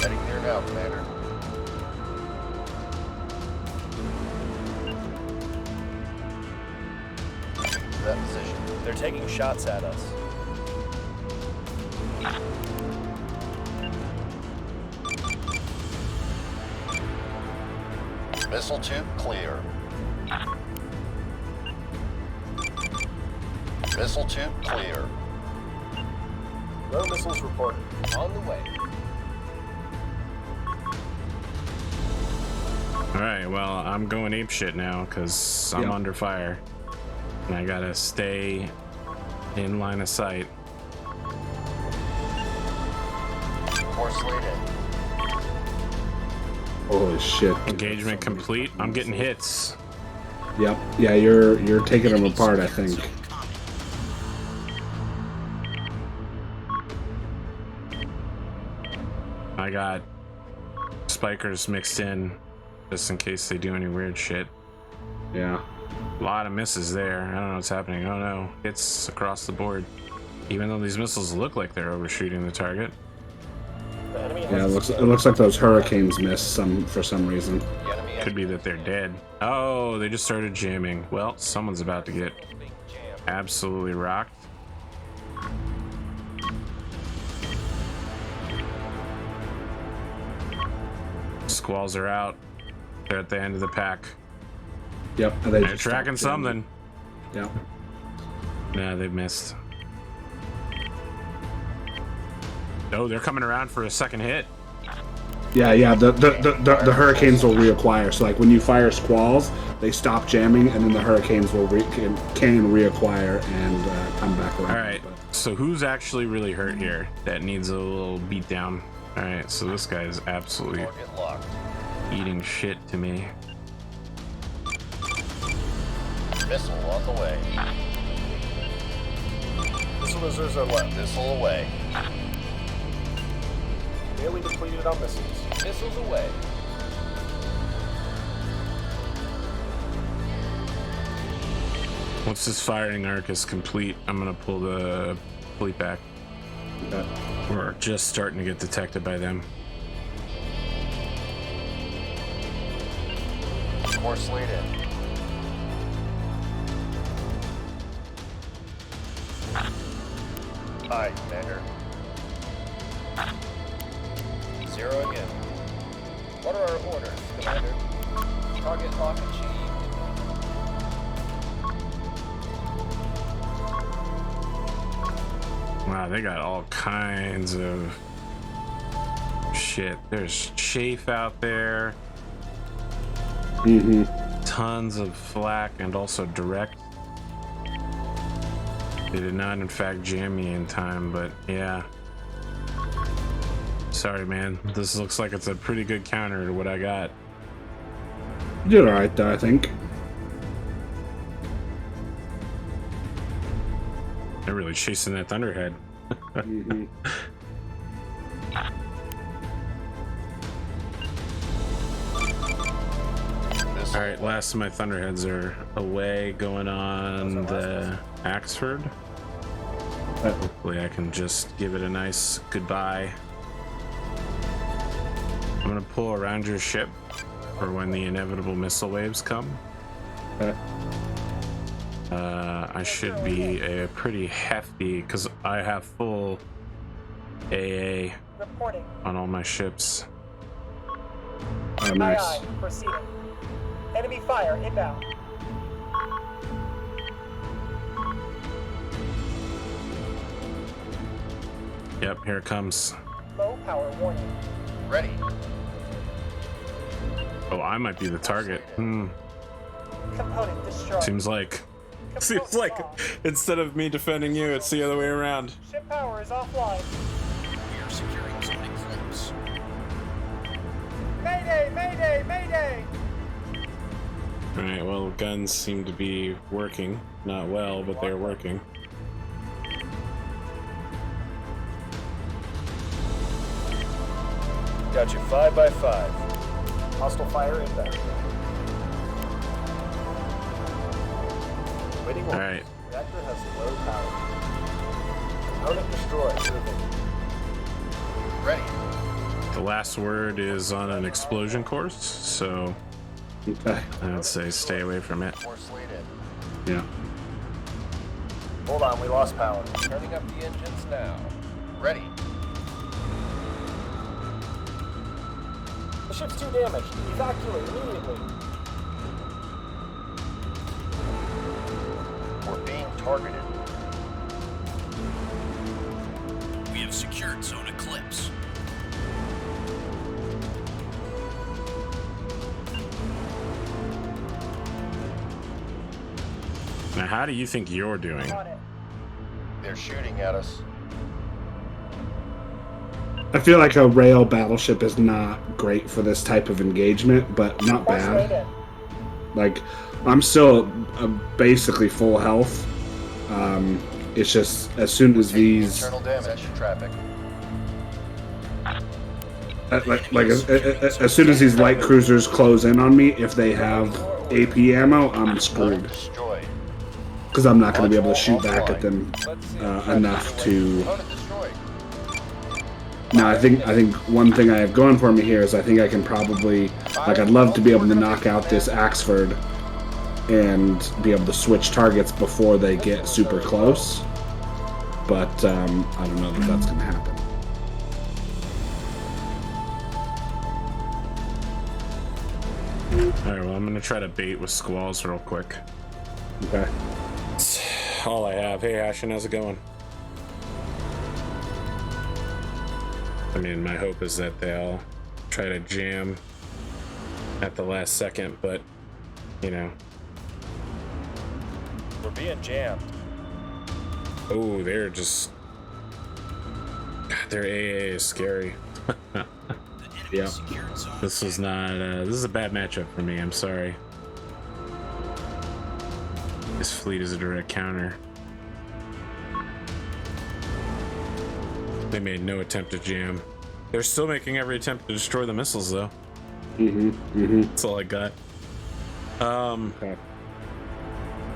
Heading there now, Commander. Moving to that position. They're taking shots at us. Missile tube clear. Missile tube clear. No missiles reported. On the way. Alright, well, I'm going apeshit now because I'm Yep. under fire. And I gotta stay in line of sight. Course laid in. Holy shit. Engagement complete. I'm getting hits. Yep. Yeah, you're taking them apart, I think. Zone comment. I got spikers mixed in just in case they do any weird shit. Yeah. A lot of misses there. I don't know what's happening. Oh no. Hits across the board. Even though these missiles look like they're overshooting the target. The enemy Yeah, has it looks like those hurricanes missed for some reason. The enemy has Could be that they're dead. Oh, they just started jamming. Well, someone's about to get absolutely rocked. Squalls are out. They're at the end of the pack. Yep. And they They're just tracking stopped something. jamming. Yep. Nah, they've missed. Oh, they're coming around for a second hit. Yeah. The hurricanes will reacquire. So like when you fire squalls, they stop jamming, and then the hurricanes will can reacquire and come back around. All right. So who's actually really hurt here that needs a little beat down? All right. So this guy is absolutely target locked. eating shit to me. Missile on the way. missile reserves are left. Missile away. Nearly depleted on missiles. Missiles away. Once this firing arc is complete, I'm gonna pull the fleet back. Okay. We're just starting to get detected by them. Course laid in. Aye, Commander. Zeroing in. What are our orders, Commander? Target lock achieved. They got all kinds of shit. There's chafe out there. Tons of flak and also direct. They did not, in fact, jam me in time, but yeah. Sorry, man. This looks like it's a pretty good counter to what I got. You did alright, though, I think. They're really chasing that Thunderhead. All right, last of my Thunderheads are away, going on the Axford. Hopefully I can just give it a nice goodbye. I'm gonna pull around your ship for when the inevitable missile waves come. I should be a pretty hefty, because I have full AA Reporting. on all my ships. Oh, nice. Aye, aye. Proceeding. Enemy fire inbound. Yep, here it comes. Low power warning. Ready. Oh, I might be the target. Component destroyed. Seems like Component lost. instead of me defending you, it's the other way around. Ship power is offline. We are securing zone eclipse. Mayday! Mayday! Mayday! All right, well, guns seem to be working. Not well, but they're working. Got you 5x5. Hostile fire inbound. Waiting All order. right, Reactor has low power. Component destroyed. Moving. Ready. the last word is on an explosion course, so Okay. I would say stay away from it. More slate in. Yeah. Hold on, we lost power. Turning up the engines now. Ready. The ship's too damaged. Evacuate immediately. We're being targeted. We have secured zone eclipse. Now, how do you think you're doing? On it. They're shooting at us. I feel like a rail battleship is not great for this type of engagement, but not Force rate bad. in. Like, I'm still basically full health. It's just as soon as these, Internal damage. Traffic. as soon as these light cruisers close in on me, if they have AP ammo, I'm screwed. Destroyed. Because I'm not going to be able to shoot back at them enough to. Component destroyed. No, I think one thing I have going for me here is I think I can probably, like, I'd love to be able to knock out this Axford and be able to switch targets before they get super close. But I don't know that that's going to happen. All right, well, I'm gonna try to bait with squalls real quick. Okay. That's all I have. Hey, Ashen, how's it going? I mean, my hope is that they'll try to jam at the last second, but, you know. We're being jammed. Oh, they're just... God, their AA is scary. The enemy Yeah. has secured zone. This is not... this is a bad matchup for me, I'm sorry. This fleet is a direct counter. They made no attempt to jam. They're still making every attempt to destroy the missiles, though. That's all I got. Okay.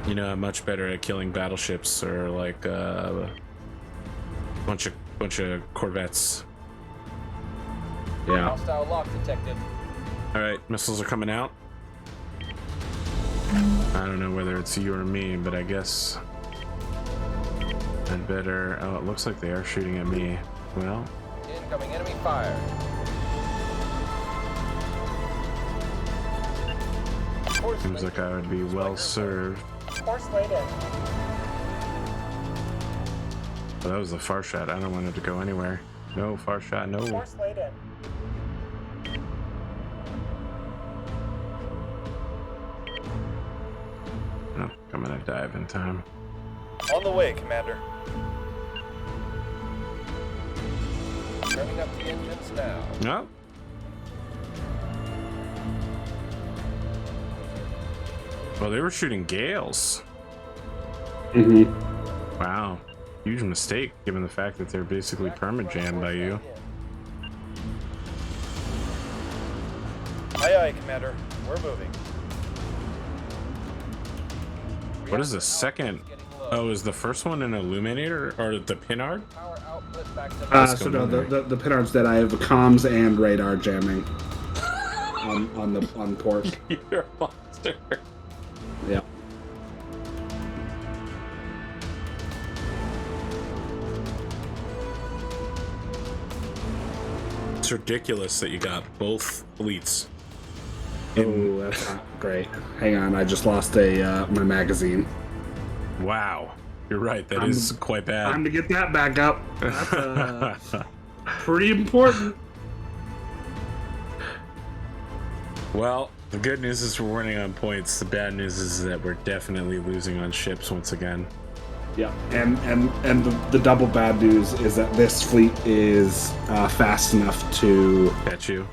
You know, I'm much better at killing battleships or like a bunch of corvettes. Yeah. Hostile lock detected. All right, missiles are coming out. I don't know whether it's you or me, but I guess I'd better. Oh, it looks like they are shooting at me. Well, Incoming enemy fire. seems like I would be well served. Force rate in. Oh, that was the far shot. I don't want it to go anywhere. No, far shot, no. Force laid in. Oh, I'm gonna dive in time. On the way, Commander. Turning up the engines now. No. Well, they were shooting gales. Mm-hmm. Wow. Huge mistake, given the fact that they're basically perma-jammed by you. Aye, aye, Commander. We're moving. What is the second? Oh, is the first one an illuminator or the pinard? Power output back to So no, the Pinard's dead. I have comms and radar jamming on port. You're a monster. Yeah. It's ridiculous that you got both fleets. Oh, that's not great. Hang on, I just lost my magazine. Wow. You're right. That is quite bad. Time to get that back up. That's pretty important. Well, the good news is we're winning on points. The bad news is that we're definitely losing on ships once again. Yeah, and the double bad news is that this fleet is fast enough to Catch you.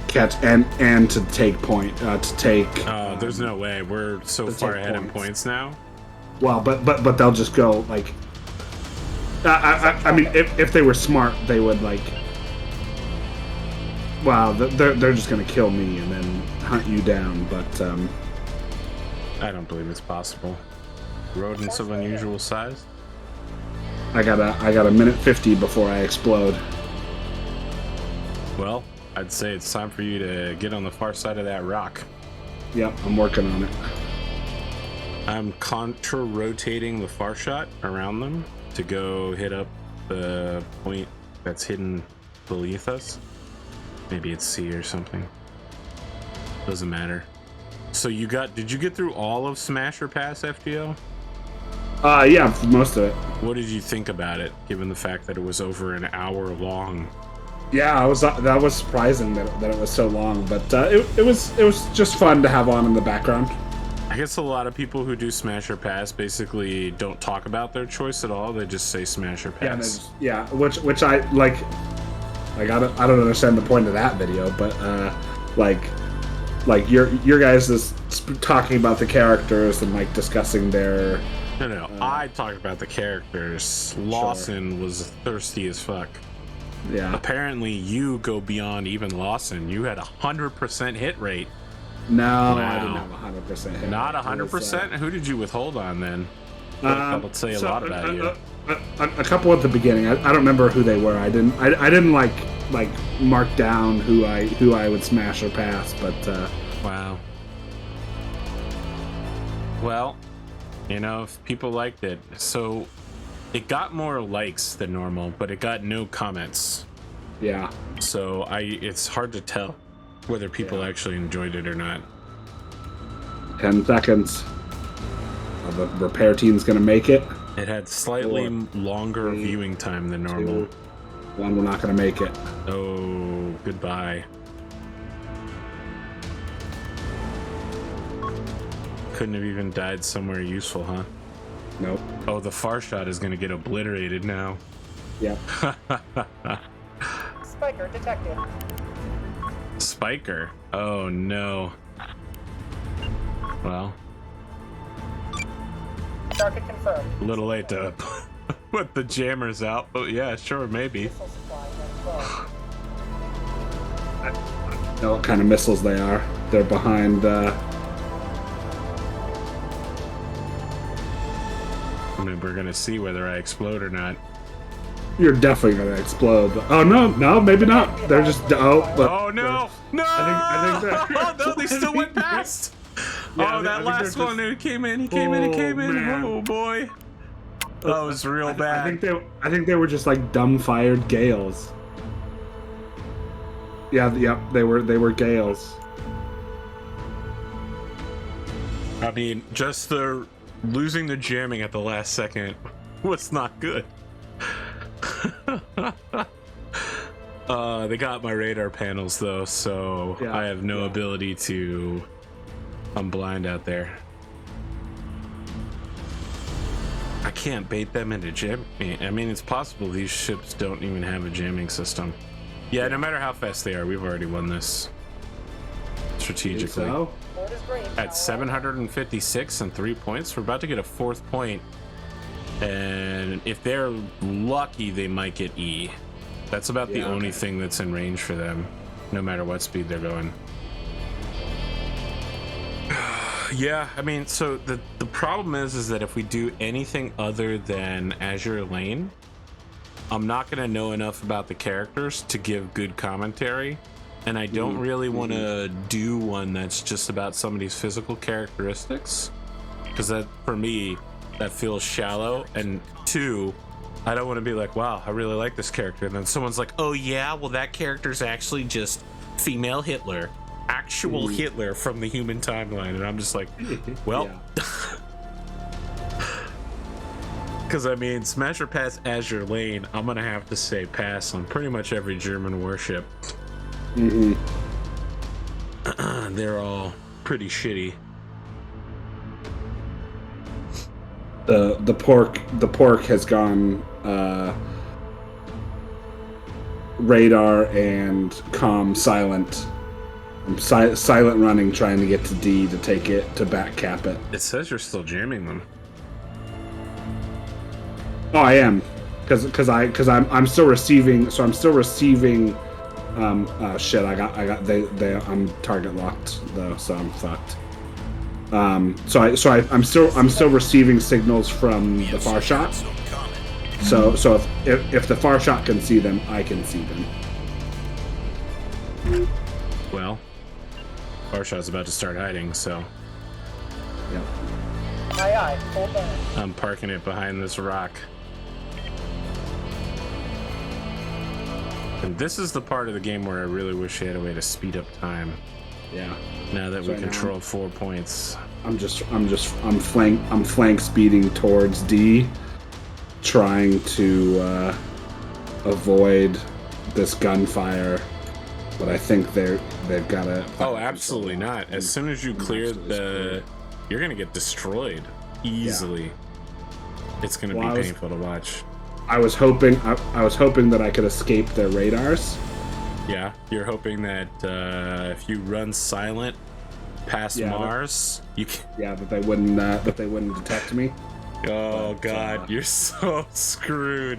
catch and to take point to take. There's no way. We're so far take ahead in points. points now. Well, but they'll just go like. I mean, if they were smart, they would like. Wow, they're just gonna kill me and then hunt you down. But I don't believe it's possible. Rodents of unusual size. I got a minute 50 before I explode. Well, I'd say it's time for you to get on the far side of that rock. Yep, I'm working on it. I'm contra-rotating the far shot around them to go hit up the point that's hidden beneath us. Maybe it's C or something. Doesn't matter. So did you get through all of Smasher Pass, FGO? Yeah, for most of it. What did you think about it, given the fact that it was over an hour long? Yeah, that was surprising that it was so long, but it was just fun to have on in the background. I guess a lot of people who do Smasher Pass basically don't talk about their choice at all. They just say Smasher Pass. Which I like. Like I don't understand the point of that video, but like your guys is talking about the characters and like discussing their. No. I talked about the characters. Lawson was thirsty as fuck. Yeah. Apparently, you go beyond even Lawson. You had 100% hit rate. No, Wow. I didn't have 100% hit. Not rate. 100%. Who did you withhold on then? That would say a lot about you. A couple at the beginning. I don't remember who they were. I didn't like mark down who I would smash or pass, but Wow. Well, if people liked it, so it got more likes than normal, but it got no comments. yeah. So it's hard to tell whether people actually enjoyed it or not. 10 seconds. The repair team's gonna make it. It had slightly 4, longer 3, viewing time than normal. 2, 1, we're not gonna make it. Oh, goodbye. Couldn't have even died somewhere useful, huh? Nope. Oh, the far shot is gonna get obliterated now. Yep. Spiker detected. Spiker? Oh no. Well, Target confirmed. a little late to put the jammers out, but yeah, sure, maybe. Missile supply deployed. I know what kind of missiles they are. They're behind. I mean, we're gonna see whether I explode or not. You're definitely gonna explode. Oh no, maybe not. They're just Oh no! No! I think that. Oh no, they still went past. Yeah, Oh, I that think last they're one, just- it came in. He came in. man. Oh boy. That was real bad. I think they were just like dumbfired gales. Yeah, they were gales. I mean, just the losing the jamming at the last second was not good. They got my radar panels though, so Yeah, I have no yeah. ability to. I'm blind out there. I can't bait them into jamming. I mean, it's possible these ships don't even have a jamming system. Yeah, no matter how fast they are, we've already won this strategically. So Port is green. At 756 and 3 points, we're about to get a 4th point. And if they're lucky, they might get E. That's about the Yeah, only okay. thing that's in range for them, no matter what speed they're going. Yeah, I mean, so the problem is that if we do anything other than Azure Lane, I'm not going to know enough about the characters to give good commentary. And I don't really want to do one that's just about somebody's physical characteristics. Because that, for me, that feels shallow. And 2, I don't want to be like, wow, I really like this character. And then someone's like, oh yeah, well that character's actually just female Hitler. Actual Hitler from the human timeline. And I'm just like, well... Because, I mean, Smash or Pass Azure Lane, I'm going to have to say pass on pretty much every German warship. They're all pretty shitty. the pork has gone radar and comm silent. I'm silent running, trying to get to D to take it to back cap it. It says you're still jamming them. Oh, I am, because I'm still receiving. So I'm still receiving. Shit. I'm target locked though, so I'm fucked. I'm still receiving signals from the far shot. So if the far shot can see them, I can see them. Well, Farshot's about to start hiding, so Yep. Aye, aye. Hold on. I'm parking it behind this rock. And this is the part of the game where I really wish I had a way to speed up time. Yeah. Now that we Right now. control 4 points. I'm flank speeding towards D, trying to avoid this gunfire. But I think they've got to. Oh, absolutely not. As soon as you clear the... You're going to get destroyed easily. It's going to Well, be painful to watch. I was hoping that I could escape their radars. Yeah, you're hoping that if you run silent past Yeah, Mars, you can... Yeah, that they wouldn't detect me. Oh But, god, you're so screwed.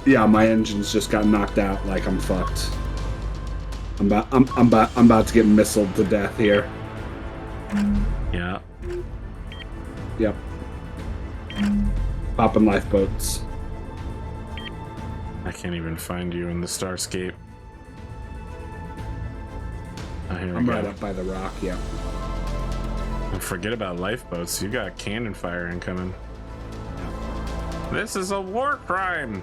Yeah, my engines just got knocked out. Like I'm fucked. I'm about to get missiled to death here. Yeah. Yep. Popping lifeboats. I can't even find you in the Starscape. Oh, here we I'm go. right up by the rock. Yep. And forget about lifeboats. You got cannon fire incoming. This is a war crime.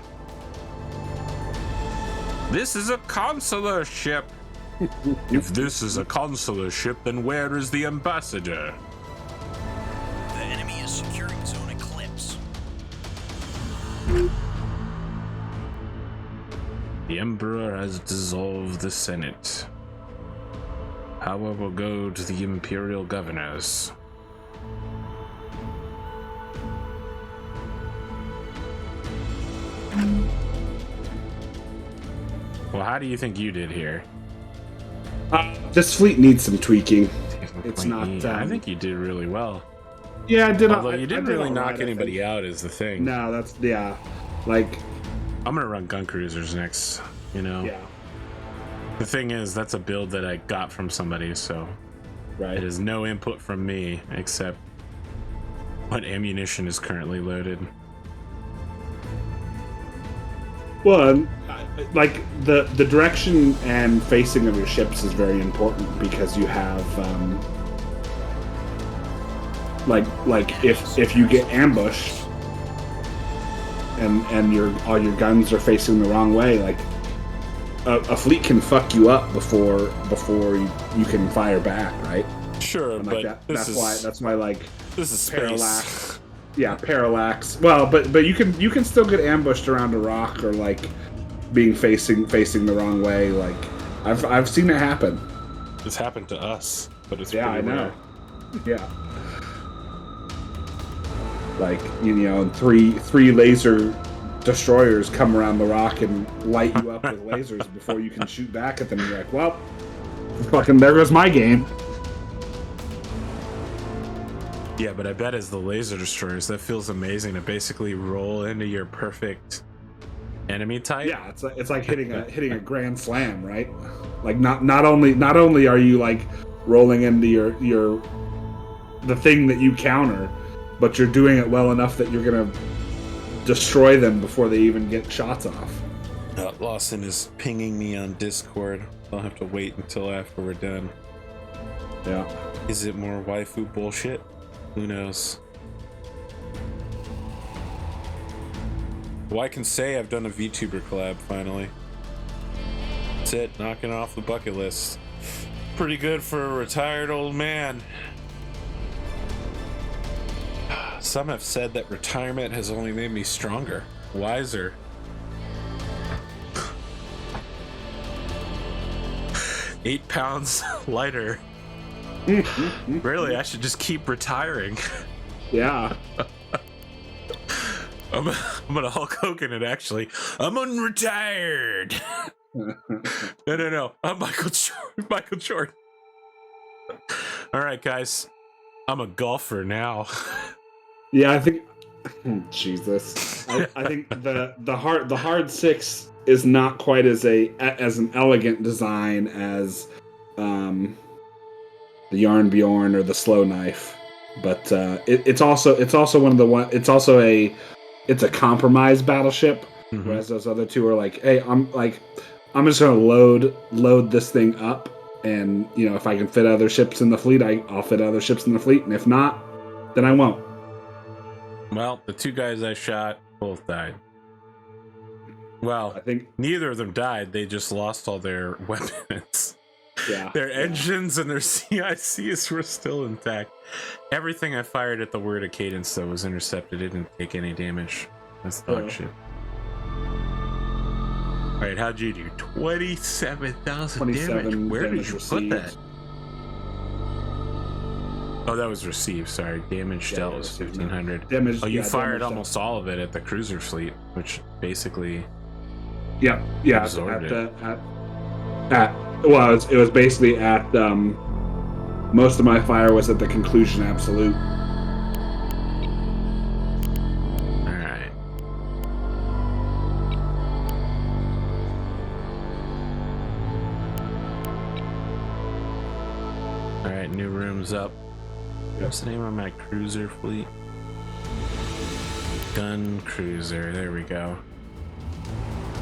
This is a consular ship. If this is a consular ship, then where is the ambassador? The enemy is securing Zone Eclipse. The Emperor has dissolved the Senate. Power will go to the Imperial Governors. Well, how do you think you did here? This fleet needs some tweaking. It's not. I think you did really well. Yeah, I did. Although you didn't really all knock right, I anybody think. out is the thing. No, that's Like, I'm gonna run gun cruisers next, you know? yeah, The thing is, that's a build that I got from somebody, so right. it is no input from me except what ammunition is currently loaded. Well, like the direction and facing of your ships is very important because you have like if you get ambushed and all your guns are facing the wrong way, like a fleet can fuck you up before you can fire back, right? Sure, And but like this is that's why like this is parallax. space. Yeah, parallax. Well, but you can still get ambushed around a rock or like being facing the wrong way. Like I've seen it happen. This happened to us, but it's Yeah, I pretty know. rare. Yeah. Like three laser destroyers come around the rock and light you up with lasers before you can shoot back at them. You're like, well, fucking there goes my game. Yeah, but I bet as the laser destroyers, that feels amazing to basically roll into your perfect enemy type. Yeah, it's like hitting a grand slam, right? Like not only are you like rolling into your the thing that you counter, but you're doing it well enough that you're gonna destroy them before they even get shots off. Lawson is pinging me on Discord. I'll have to wait until after we're done. Yeah. Is it more waifu bullshit? Who knows? Well, I can say I've done a VTuber collab finally. That's it, knocking off the bucket list. Pretty good for a retired old man. Some have said that retirement has only made me stronger, wiser. Eight pounds lighter. Really, I should just keep retiring. Yeah. I'm gonna Hulk Hogan it, actually. I'm unretired. No. I'm Michael Jordan. All right, guys. I'm a golfer now. Yeah, I think. Jesus, I think the hard six is not quite as an elegant design as the Yarn Bjorn or the Slow Knife, but it's also a compromise battleship, whereas those other two are like, hey, I'm just gonna load this thing up, and if I can fit other ships in the fleet, I'll fit other ships in the fleet, and if not, then I won't. Well, the two guys I shot both died. Well, I think neither of them died. They just lost all their weapons. Yeah, their engines and their CICs were still intact. Everything I fired at the word of cadence, though, was intercepted. It didn't take any damage. That's dog shit. All right, how'd you do? 27,000 damage. Where did you put that? Oh, that was received. Sorry, damage dealt was 1,500. Damage. Oh, you fired almost all of it at the cruiser fleet, which basically. Yeah. Absorbed it. Well, it was basically at most of my fire was at the conclusion absolute. All right. All right, new room's up. What's the name of my cruiser fleet? Gun cruiser. There we go.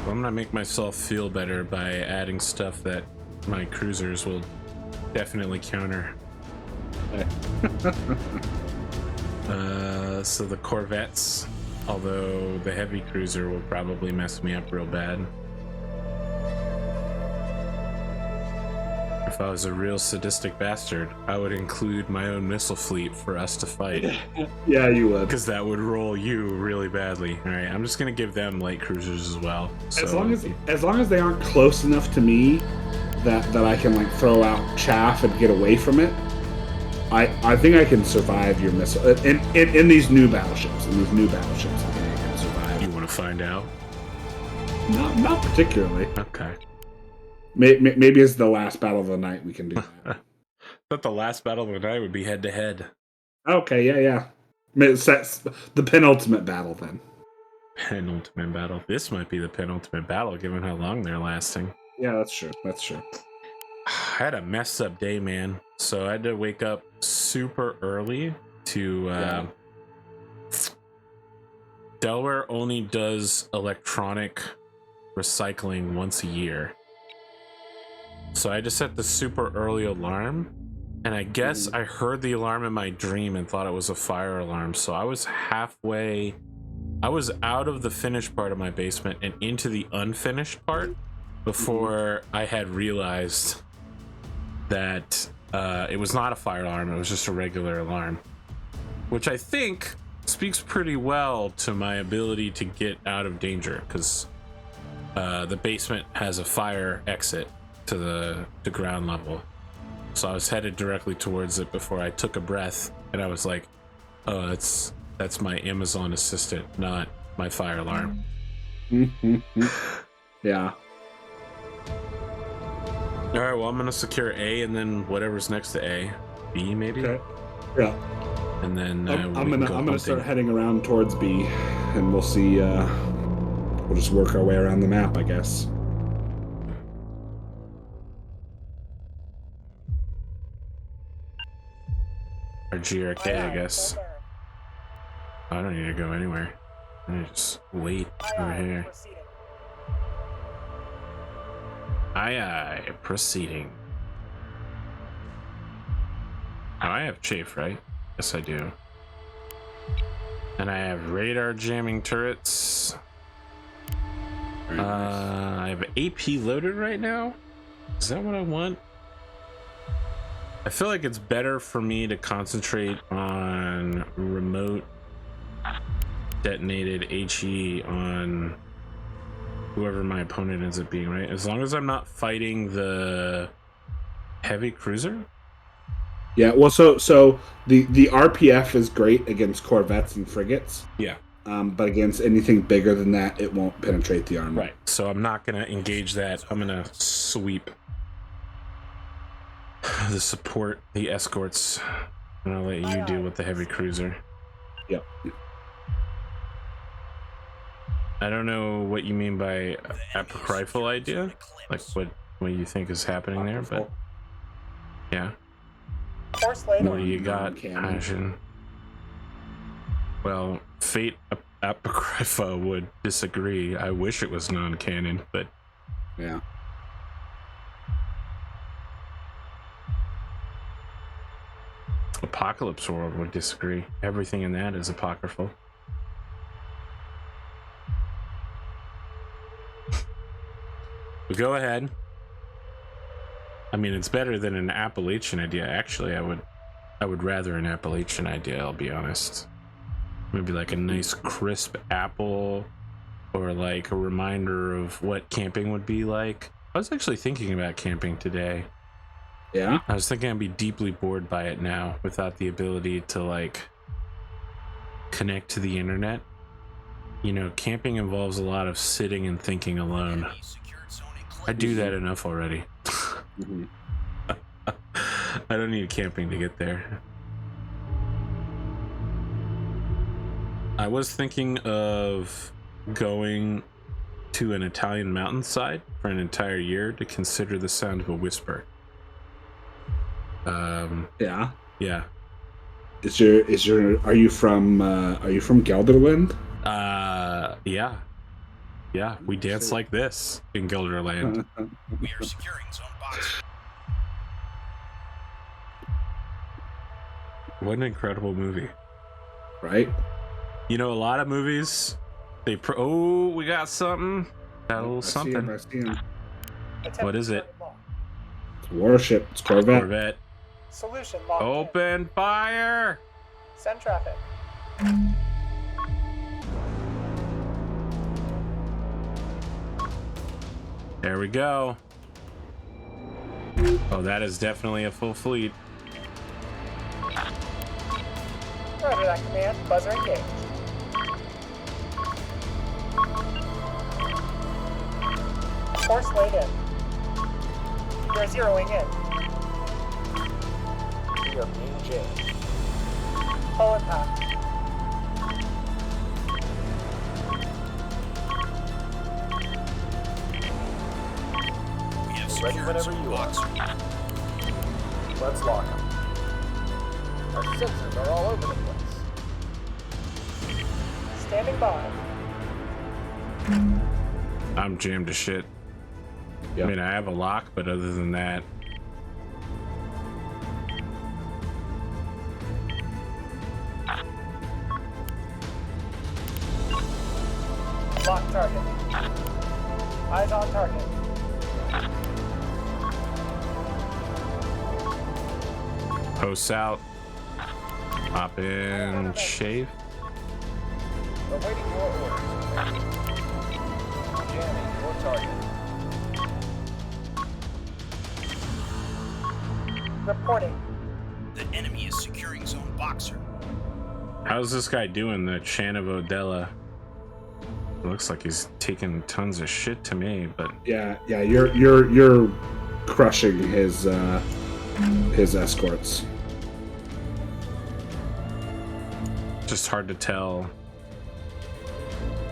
Well, I'm gonna make myself feel better by adding stuff that my cruisers will definitely counter. So the corvettes, although the heavy cruiser will probably mess me up real bad. If I was a real sadistic bastard, I would include my own missile fleet for us to fight. Yeah, you would. Because that would roll you really badly. All right, I'm just gonna give them light cruisers as well. So as long as they aren't close enough to me that I can like throw out chaff and get away from it, I think I can survive your missile in these new battleships. I think I can survive. You want to find out? Not particularly. Okay. Maybe it's the last battle of the night we can do that. But the last battle of the night would be head to head. Okay, yeah. That's the penultimate battle then. Penultimate battle. This might be the penultimate battle, given how long they're lasting. Yeah, that's true. I had a messed up day, man. So I had to wake up super early to. Delaware only does electronic recycling once a year. So I just set the super early alarm, and I guess I heard the alarm in my dream and thought it was a fire alarm. So I was out of the finished part of my basement and into the unfinished part before I had realized that it was not a fire alarm, it was just a regular alarm. Which I think speaks pretty well to my ability to get out of danger, because the basement has a fire exit to the ground level. So I was headed directly towards it before I took a breath, and I was like, oh, that's my Amazon assistant, not my fire alarm. Yeah. All right, well, I'm gonna secure A, and then whatever's next to A, B maybe. Okay. Yeah. And then I'm gonna start heading around towards B, and we'll see. We'll just work our way around the map, I guess. Or G or K, I guess. I don't need to go anywhere. I need to just wait over here. Aye, proceeding. Oh, I have chafe, right? Yes, I do. And I have radar jamming turrets. Nice. I have AP loaded right now. Is that what I want? I feel like it's better for me to concentrate on remote detonated HE on whoever my opponent ends up being, right? As long as I'm not fighting the heavy cruiser. Yeah, well, so the RPF is great against corvettes and frigates. Yeah. But against anything bigger than that, it won't penetrate the armor. Right. So I'm not gonna engage that. I'm gonna sweep the support, the escorts, and I'll let you deal with the heavy cruiser. Yep. I don't know what you mean by apocryphal idea, like what you think is happening there, but yeah. What do you got, Ashen? Well, Fate Apocrypha would disagree. I wish it was non-canon, but yeah. Apocalypse World would disagree. Everything in that is apocryphal. But go ahead. I mean, it's better than an Appalachian idea. Actually, I would rather an Appalachian idea, I'll be honest. Maybe like a nice crisp apple, or like a reminder of what camping would be like. I was actually thinking about camping today. Yeah? I was thinking I'd be deeply bored by it now without the ability to like connect to the internet. You know, camping involves a lot of sitting and thinking alone. I do that enough already. Mm-hmm. I don't need camping to get there. I was thinking of going to an Italian mountainside for an entire year to consider the sound of a whisper. Yeah. Yeah. Are you from Gelderland? Yeah. Yeah, we dance like this in Gelderland. We are securing zone box. What an incredible movie. Right? You know, a lot of movies, oh, we got something. Got a little something. I see him. What is it? It's a warship. It's Corvette. Corvette. Solution locked. Open fire! Send traffic. There we go. Oh, that is definitely a full fleet. Roger that command. Buzzer engaged. Force laid in. We're zeroing in. We are being jammed. Hull impact. We have Ready secured whenever zone you box. Let's lock them. Our sensors are all over the place. Standing by. I'm jammed to shit. Yep. I mean, I have a lock, but other than that, Lock target. Eyes on target. posts out. Hop in, shave. Awaiting your orders. Jamming your target. Reporting. The enemy is securing Zone Boxer. How's this guy doing, the Chan of Odella? Looks like he's taking tons of shit to me, but Yeah, you're crushing his escorts. just hard to tell,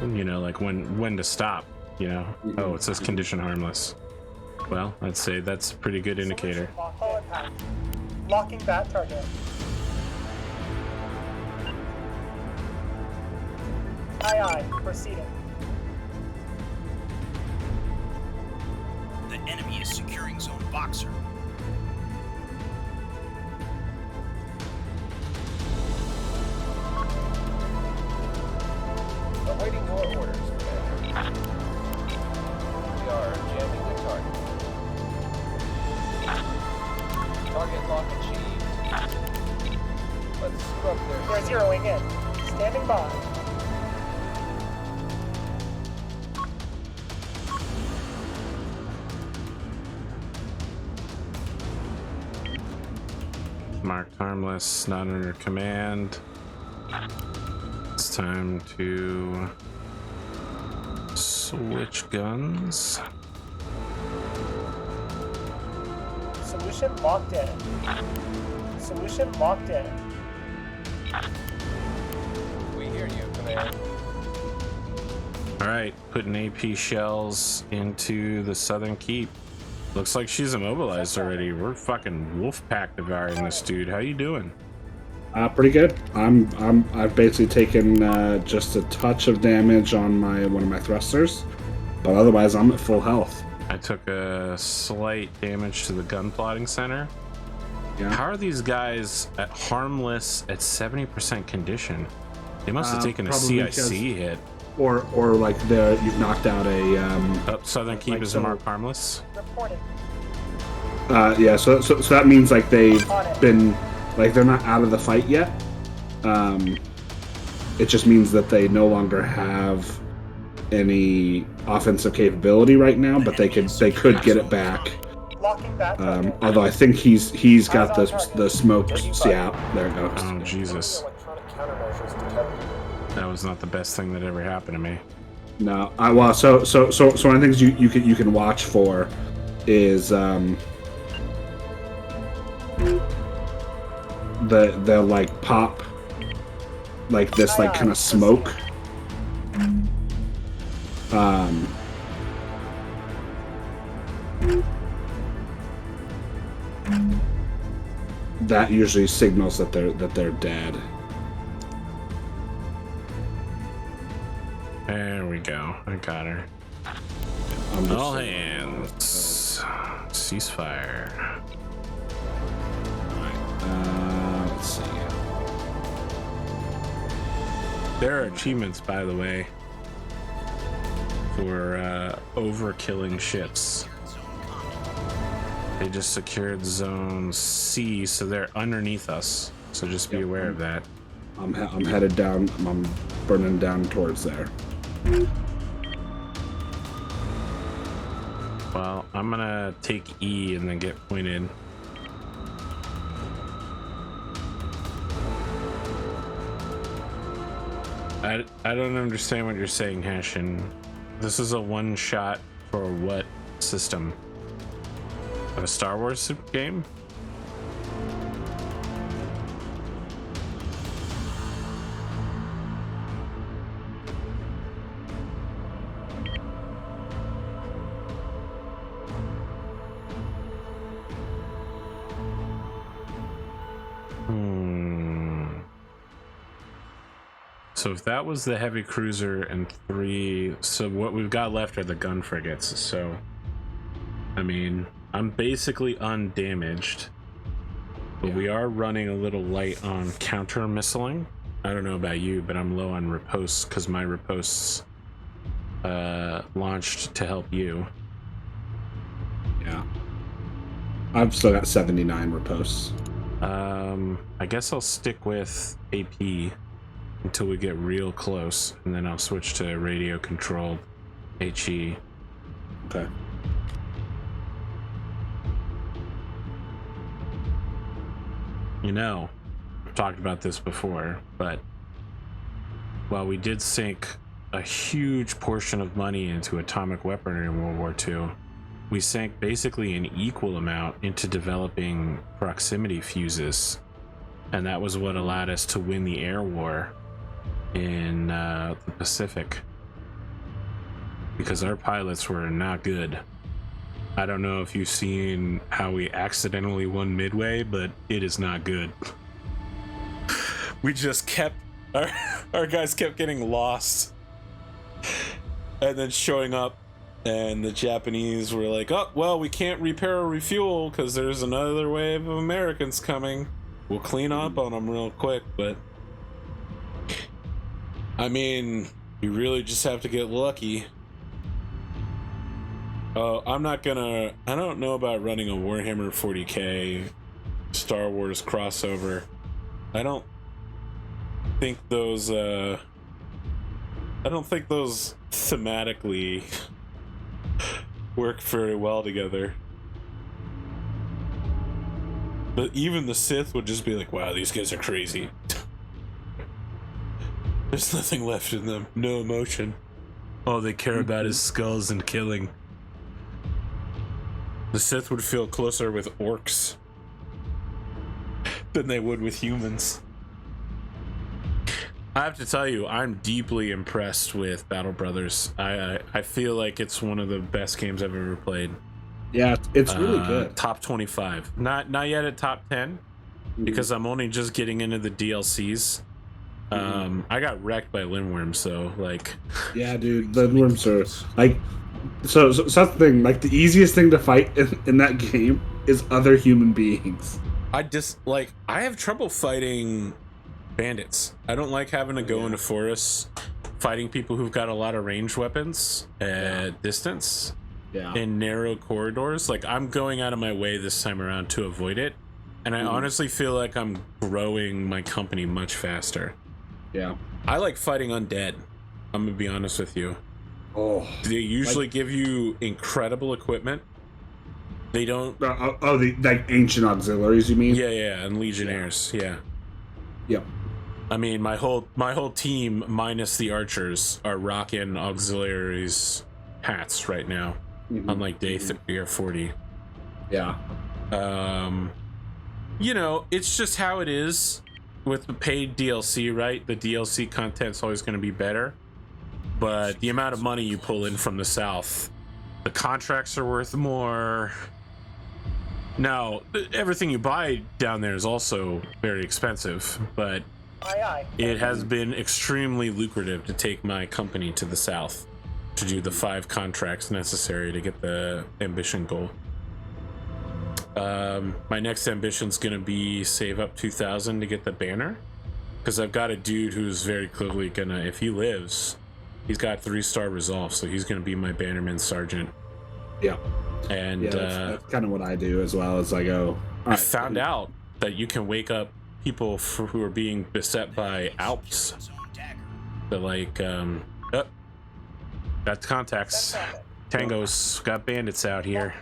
you know, like when to stop, you know. Oh, it says condition harmless. Well, I'd say that's a pretty good indicator. Locking that target. Aye, proceeding. The enemy is securing Zone Boxer. Awaiting your orders, Commander. We are jamming the target. Target lock achieved. Let's scrub their... They're zeroing in. Standing by. Marked harmless, not under command. It's time to switch guns. Solution locked in. Solution locked in. We hear you, Command. All right, putting AP shells into the southern keep. Looks like she's immobilized already. We're fucking wolf pack devouring this dude. How you doing? Pretty good. I've basically taken just a touch of damage on one of my thrusters, but otherwise I'm at full health. I took a slight damage to the gun plotting center. Yeah. How are these guys at harmless at 70% condition? They must have taken a probably CIC hit. Or like you've knocked out a Oh, southern keep like is so- marked harmless. Reporting. yeah, so that means like they've been, like, they're not out of the fight yet. It just means that they no longer have any offensive capability right now, but they could get it back. Locking that target. Although I think he's got the smoke. Yeah, there it goes. Oh Jesus, Electronic countermeasures detected. that was not the best thing that ever happened to me. No, well, so one of the things you can watch for is they'll like pop like this, like, kind of smoke. That usually signals that they're dead. There we go. I got her. All hands. Ceasefire. Let's see. There are achievements, by the way, for overkilling ships. They just secured zone C, so they're underneath us. So just be aware of that. I'm headed down. I'm burning down towards there. Well, I'm gonna take E and then get pointed. I don't understand what you're saying, Hashin. This is a one shot for what system? A Star Wars game? So if that was the heavy cruiser and 3, so what we've got left are the gun frigates. So, I mean, I'm basically undamaged, but we are running a little light on counter missiling. I don't know about you, but I'm low on riposts because my riposts launched to help you. Yeah. I've still got 79 riposts. I guess I'll stick with AP. until we get real close, and then I'll switch to radio controlled HE. Okay. You know, I've talked about this before, but while we did sink a huge portion of money into atomic weaponry in World War II, we sank basically an equal amount into developing proximity fuses. And that was what allowed us to win the air war in the Pacific. Because our pilots were not good. I don't know if you've seen how we accidentally won Midway, but it is not good. We just kept... Our guys kept getting lost. And then showing up. And the Japanese were like, oh, well, we can't repair or refuel because there's another wave of Americans coming. We'll clean up on them real quick, but... I mean, you really just have to get lucky. I'm not gonna... I don't know about running a Warhammer 40k Star Wars crossover. I don't think those, thematically work very well together. But even the Sith would just be like, wow, these guys are crazy. There's nothing left in them. No emotion. All they care about is skulls and killing. The Sith would feel closer with orcs than they would with humans. I have to tell you, I'm deeply impressed with Battle Brothers. I feel like it's one of the best games I've ever played. Yeah, it's really good. Top 25. Not yet at top 10, because I'm only just getting into the DLCs. I got wrecked by Lindworms, so like... Yeah, dude, Lindworms are... like... So that's the thing, like, the easiest thing to fight in that game is other human beings. I have trouble fighting bandits. I don't like having to go into forests, fighting people who've got a lot of ranged weapons at distance. Yeah. In narrow corridors. Like, I'm going out of my way this time around to avoid it, and I honestly feel like I'm growing my company much faster. Yeah. I like fighting undead. I'm gonna be honest with you. Oh, they usually give you incredible equipment. They don't. The like ancient auxiliaries, you mean? Yeah, and legionnaires. Yeah. Yep. I mean, my whole team minus the archers are rocking auxiliaries hats right now. On like day 30 or 40. Yeah. You know, it's just how it is with the paid DLC, right? The DLC content's always going to be better, but the amount of money you pull in from the South, the contracts are worth more. Now, everything you buy down there is also very expensive, but it has been extremely lucrative to take my company to the South to do the 5 contracts necessary to get the ambition goal. My next ambition's gonna be save up 2,000 to get the banner, because I've got a dude who's very clearly gonna, if he lives, he's got 3-star resolve, so he's gonna be my bannerman sergeant. Yeah. And that's kind of what I do as well. As I go. I found out that you can wake up people who are being beset by Alps. They're like, got contacts. Tango's got bandits out here.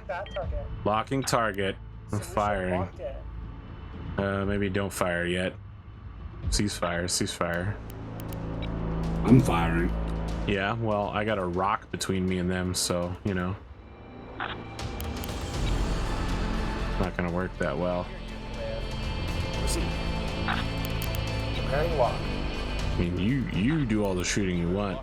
Locking target. I'm firing. Maybe don't fire yet. Ceasefire. I'm firing. Yeah, well, I got a rock between me and them, so, you know. Not gonna work that well. Preparing lock. I mean, you do all the shooting you want.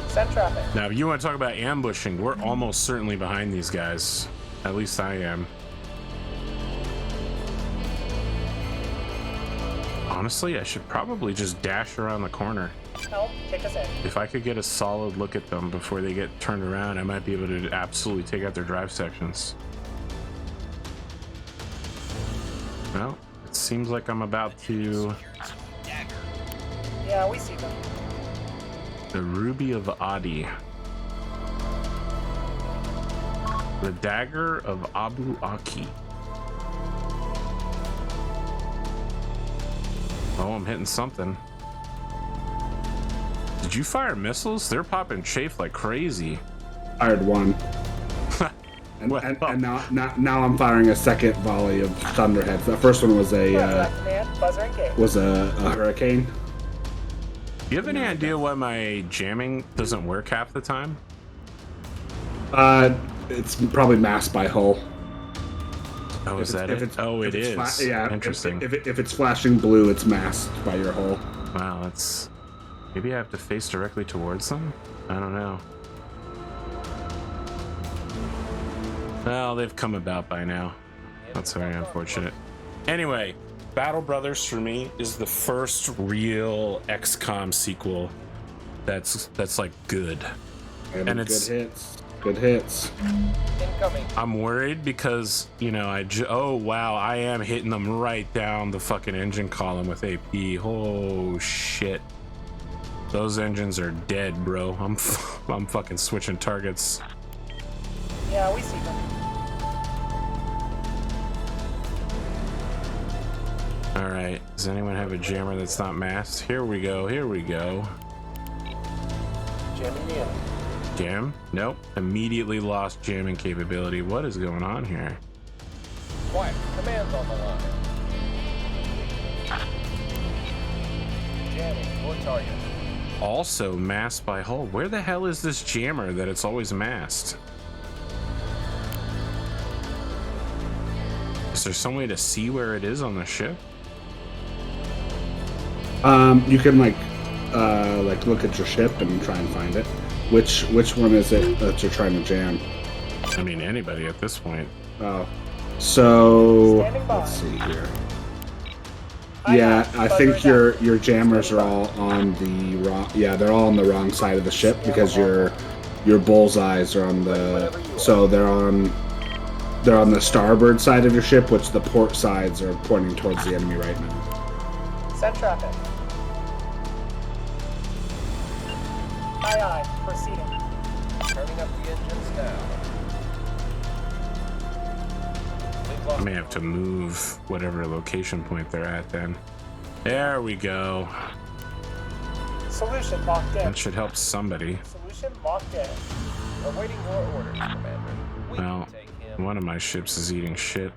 Send traffic. Now, if you want to talk about ambushing, we're almost certainly behind these guys. At least I am. Honestly, I should probably just dash around the corner. Help, take us in. If I could get a solid look at them before they get turned around, I might be able to absolutely take out their drive sections. Well, it seems like I'm about to... Yeah, we see them. The Ruby of Adi. The Dagger of Abu Aki. Oh, I'm hitting something. Did you fire missiles? They're popping chafe like crazy. Fired one. And, Well. and now I'm firing a second volley of thunderheads. The first one was a hurricane. Do you have any idea why my jamming doesn't work half the time? It's probably masked by hull. Oh, is that it? Oh, it is. Yeah. Interesting. If it's flashing blue, it's masked by your hull. Wow, that's... Maybe I have to face directly towards them? I don't know. Well, they've come about by now. That's very unfortunate. Anyway, Battle Brothers for me is the first real XCOM sequel that's like good. And it's Good hits. Incoming. I'm worried because, you know, oh wow, I am hitting them right down the fucking engine column with AP. Oh shit. Those engines are dead, bro. I'm fucking switching targets. Yeah, we see them. All right. Does anyone have a jammer that's not masked? Here we go. Here we go. Jamming in. Jam? Nope. Immediately lost jamming capability. What is going on here? Quiet. Command's on the line. Jamming. Your target. Also masked by hull. Where the hell is this jammer that it's always masked? Is there some way to see where it is on the ship? You can like look at your ship and try and find it. Which one is it that you're trying to jam? I mean, anybody at this point. Oh, so Standing by. let's see here. Yeah, I think your jammers are all on the wrong. Yeah, they're all on the wrong side of the ship because your bullseyes are on the. So they're on the starboard side of your ship, which the port sides are pointing towards the enemy right now. Send traffic. Aye, aye. Proceeding. Turning up the engines now. I may have to move whatever location point they're at then. There we go. Solution locked in. That should help somebody. Solution locked in. Awaiting your orders, Commander. We Well, can take him. one of my ships is eating shit.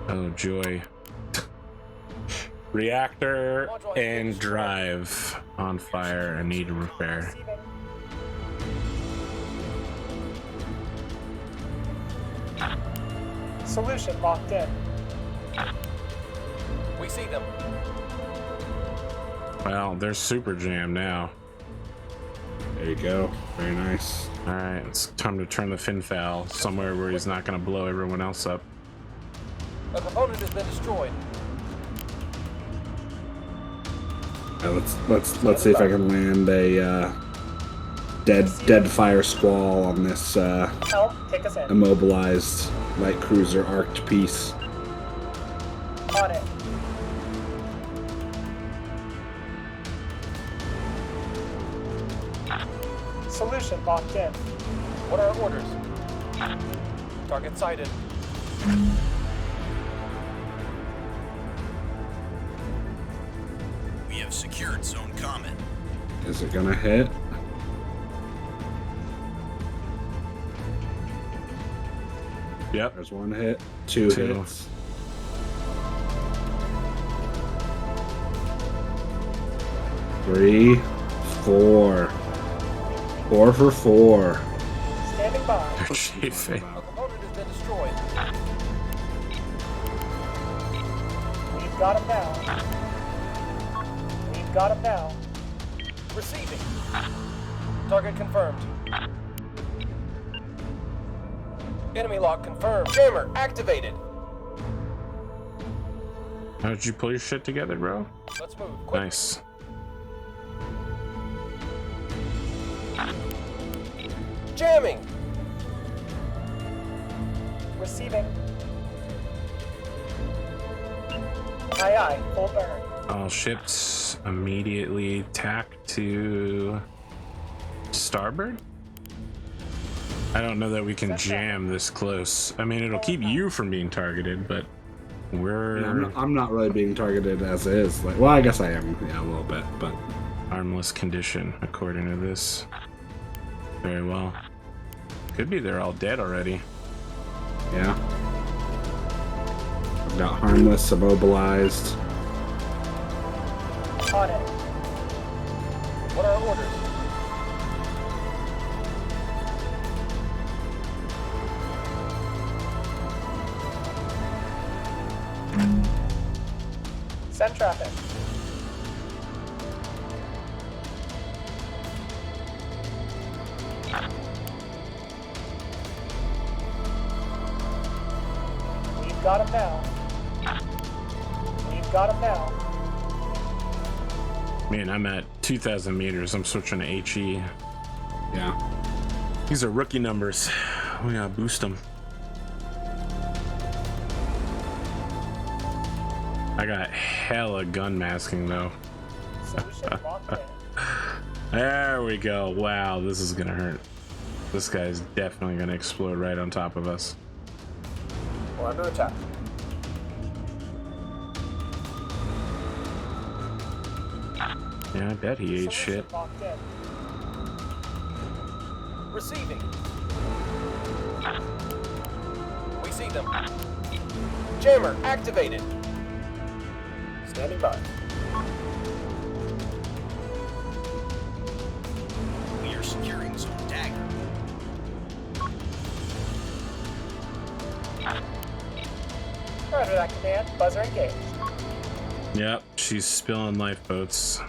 Oh, joy. Reactor and drive on fire and need repair. Receiving. Solution locked in. We see them. Well, they're super jammed now. There you go. Very nice. All right, it's time to turn the fin foul somewhere where he's not going to blow everyone else up. A component has been destroyed. Let's see if I can land a dead fire squall on this Help, take us in. immobilized light cruiser arced piece. On it. Solution locked in. What are our orders? Target sighted. We have secured Zone Comet. Is it gonna hit? Yep. There's one hit, two hits. Three, four. 4 for 4. Standing by. They're chafing. A component has been destroyed. We've got him now. We've got him now. Receiving. Target confirmed. Enemy lock confirmed. Jammer activated. How did you pull your shit together, bro? Let's move. Quick. Nice. Jamming. Receiving. Aye, aye. Full burn. All ships immediately tack to starboard. I don't know that we can jam this close. I mean, it'll keep you from being targeted, but I'm not really being targeted as is. Like, well, I guess I am, yeah, a little bit, but harmless condition, according to this. Very well. Could be they're all dead already. yeah. I've got harmless, immobilized. On it. What are our orders? Send traffic. We've got him now. We've got him now. Man, I'm at 2,000 meters. I'm switching to HE. Yeah. These are rookie numbers. We gotta boost them. I got hella gun masking though. Solution locked in. There we go. Wow, this is gonna hurt. This guy's definitely gonna explode right on top of us. We're under attack. Yeah, I bet he ate Solution shit. locked in. Receiving. We see them. Jammer activated. Standing by. We are securing Zone Dagger. Roger that command. Buzzer engaged. Yep, she's spilling lifeboats.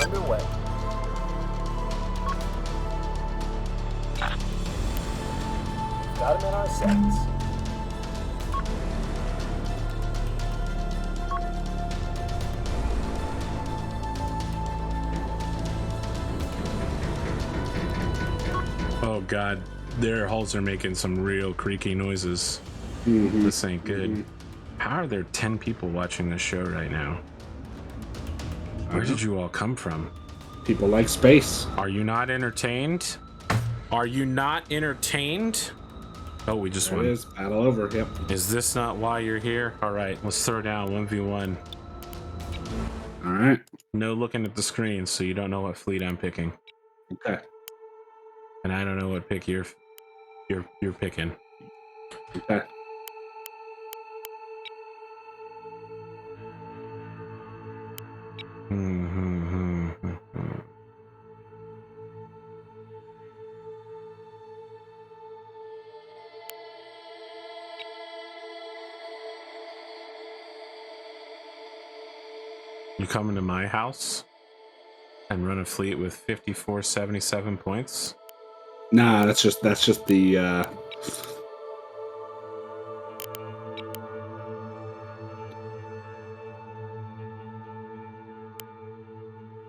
Underway. Got him in our sights. Oh god, their hulls are making some real creaky noises. This ain't good. How are there 10 people watching this show right now? Where did you all come from? People like space. Are you not entertained? Are you not entertained? Oh, we just There it won. is. Battle over. Yep. Is this not why you're here? All right, let's throw down 1v1. All right. No looking at the screen, so you don't know what fleet I'm picking, Okay. and I don't know what pick you're picking. Okay. You coming to my house and run a fleet with 5477 points? Nah, that's just the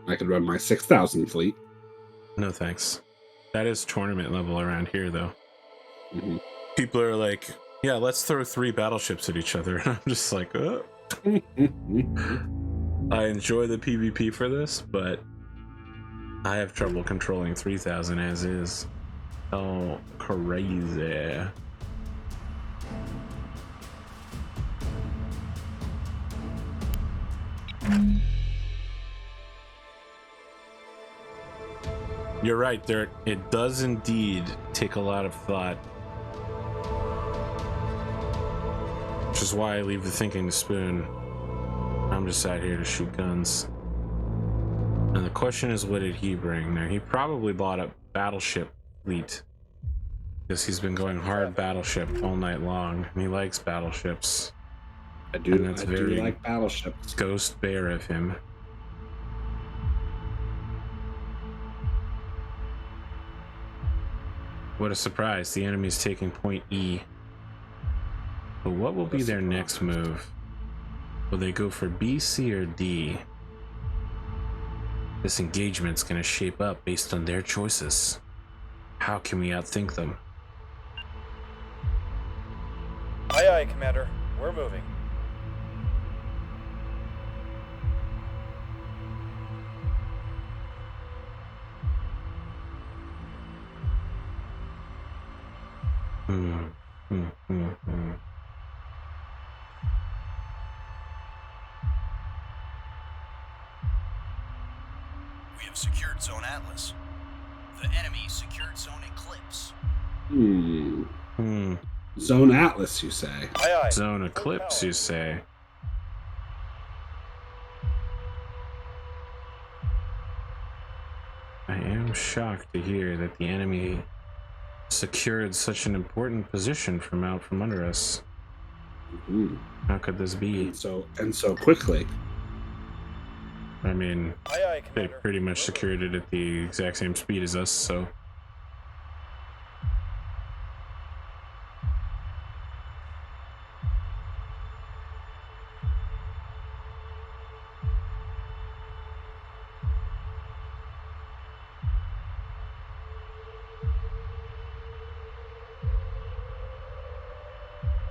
I could run my 6,000 fleet. No thanks. That is tournament level around here though. Mhm. People are like, yeah, let's throw 3 battleships at each other. And I'm just like, I enjoy the PvP for this, but I have trouble controlling 3,000 as is. Oh, crazy. You're right, there. It does indeed take a lot of thought, which is why I leave the thinking to Spoon. I'm just out here to shoot guns. And the question is, what did he bring? Now, he probably bought a battleship fleet because he's been going hard battleship all night long, and he likes battleships. I do. And that's I very do like battleships. Ghost Bear of him. What a surprise, the enemy's taking point E. But what will be their next move? Will they go for B, C, or D? This engagement's gonna shape up based on their choices. How can we outthink them? Aye, aye, Commander. We're moving. We have secured Zone Atlas. The enemy secured Zone Eclipse. Zone Atlas, you say? Aye, aye. Zone Full Eclipse, power. you say? I am shocked to hear that the enemy secured such an important position from out from under us. How could this be? And so quickly. I mean, Aye, aye, they Commander. pretty much secured it at the exact same speed as us, so.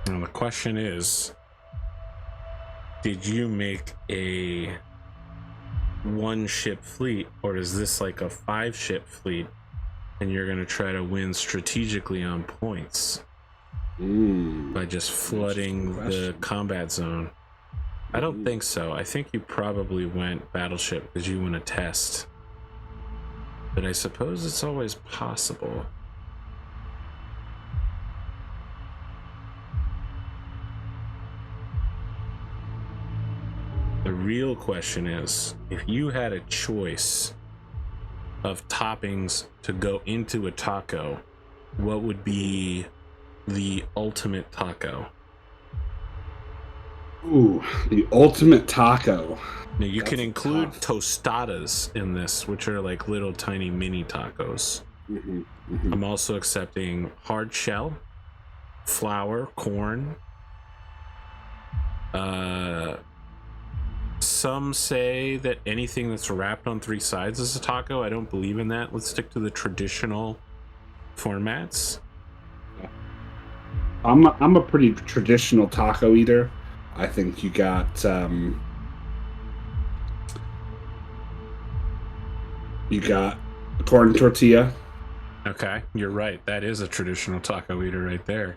Now the question is, did you make a 1-ship fleet, or is this like a 5-ship fleet and you're going to try to win strategically on points by just flooding the combat zone? I don't think so. I think you probably went battleship because you want to test, but I suppose it's always possible. The real question is, if you had a choice of toppings to go into a taco, what would be the ultimate taco? Ooh, the ultimate taco. Now you can That's include tough. tostadas in this, which are like little tiny mini tacos. I'm also accepting hard shell, flour, corn. Some say that anything that's wrapped on 3 sides is a taco. I don't believe in that. Let's stick to the traditional formats. I'm a pretty traditional taco eater. I think you got corn tortilla. Okay, you're right. That is a traditional taco eater right there.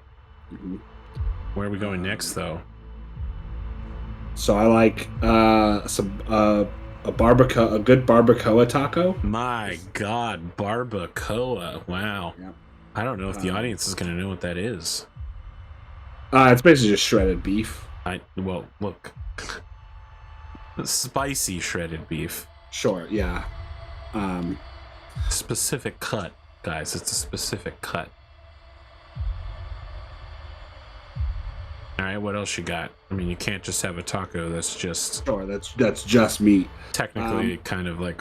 Where are we going next, though? So I like a good barbacoa taco. My God, barbacoa! Wow. Yep. I don't know if the audience is going to know what that is. It's basically just shredded beef. Well, look, spicy shredded beef. Sure, yeah. Specific cut, guys. It's a specific cut. All right, what else you got? I mean, you can't just have a taco that's just Sure, that's just meat. technically kind of like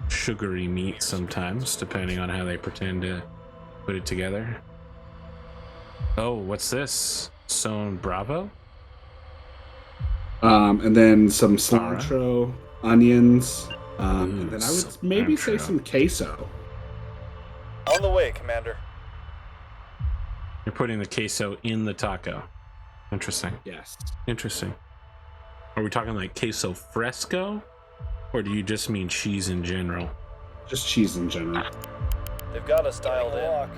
sugary meat sometimes, depending on how they pretend to put it together. Oh, what's this? Zone Bravo? And then some cilantro, onions, and then I would maybe say cilantro. some queso. On the way, Commander. You're putting the queso in the taco. Interesting. Yes. Interesting. Are we talking like queso fresco? Or do you just mean cheese in general? Just cheese in general. They've got us dialed in.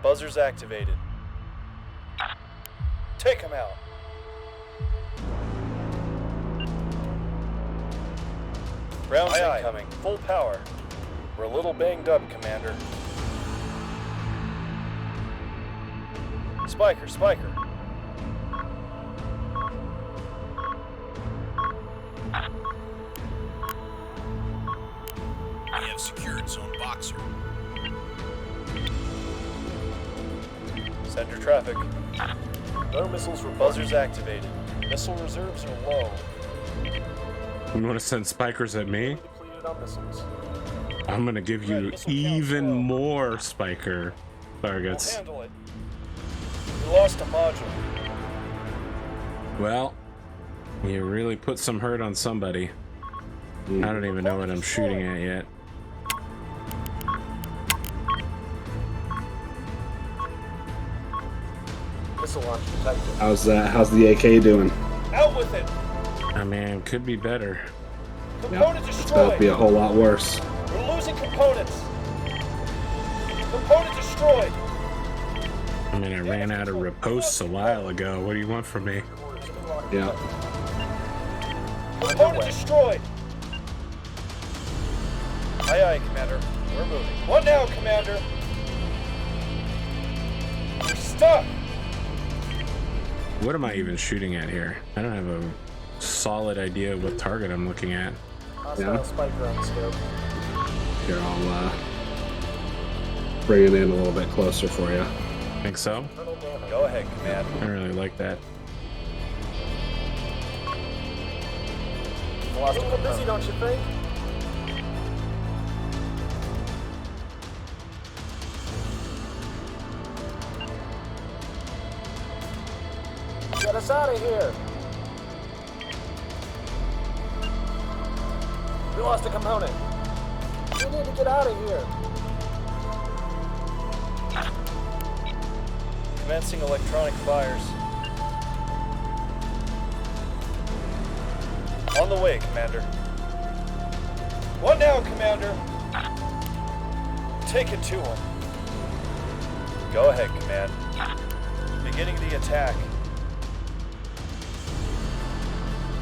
Buzzers activated. Take them out. Rounds incoming. Full power. We're a little banged up, Commander. Spiker. We have secured Zone Boxer. Send your traffic. No missiles were buzzers activated. Missile reserves are low. You want to send spikers at me? Depleted on missiles. I'm going to give you even more spiker targets. We'll handle it. We lost a module. Well, you really put some hurt on somebody. I don't even know what I'm shooting at yet. Missile launch detected. How's the AK doing? Out with it! I mean, could be better. Component It's about to be destroyed! a whole lot worse. We're losing components! Component destroyed! I mean, I ran out of riposte a while ago. What do you want from me? Yeah. Component destroyed. Aye, aye, Commander. We're moving. What now, Commander? We're stuck. What am I even shooting at here? I don't have a solid idea of what target I'm looking at. Hostile spiker on the scope. Here, I'll bring it in a little bit closer for you. Think so? Go ahead, Command. I really like that. Lost a little busy, don't you think? Get us out of here. We lost a component. We need to get out of here. Commencing electronic fires. On the way, Commander. What now, Commander? Take it to him. Go ahead, Command. Beginning the attack.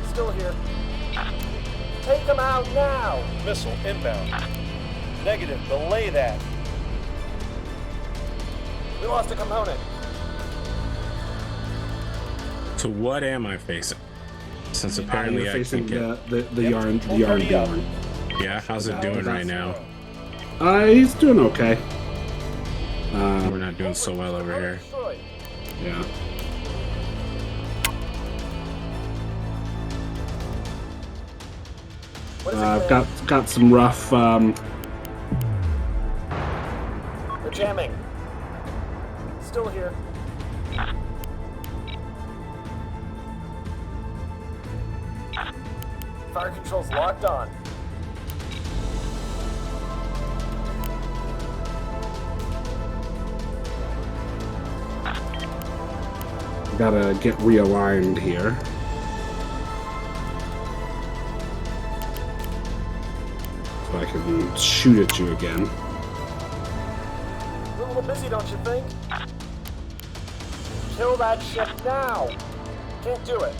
Still here. Take them out now! Missile inbound. Negative, belay that. We lost a component. So what am I facing? Since apparently You're I facing can get... the yarn demon. Yeah, how's it doing right now? He's doing okay. We're not doing so well over here. Destroyed. Yeah. What is it, I've Command? got some rough. They're jamming. Still here. Fire control's locked on. Gotta get realigned here. So I can shoot at you again. You're a little busy, don't you think? Kill that ship now! Can't do it.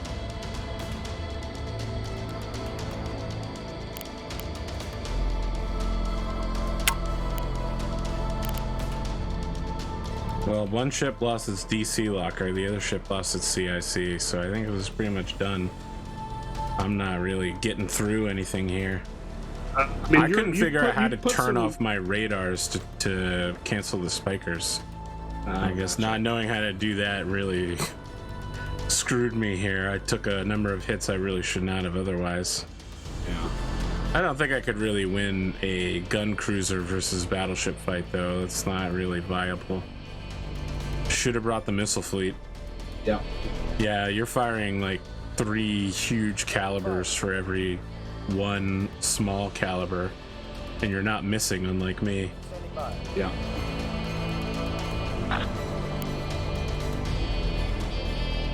Well, one ship lost its DC locker, the other ship lost its CIC, so I think it was pretty much done. I'm not really getting through anything here. I mean, I couldn't figure out how to turn some... off my radars to cancel the spikers. I guess not knowing how to do that really screwed me here. I took a number of hits I really should not have otherwise. Yeah. I don't think I could really win a gun cruiser versus battleship fight, though. It's not really viable. Should have brought the missile fleet. Yeah. Yeah, you're firing like 3 huge calibers for every 1 small caliber, and you're not missing, unlike me. Standing by. Yeah.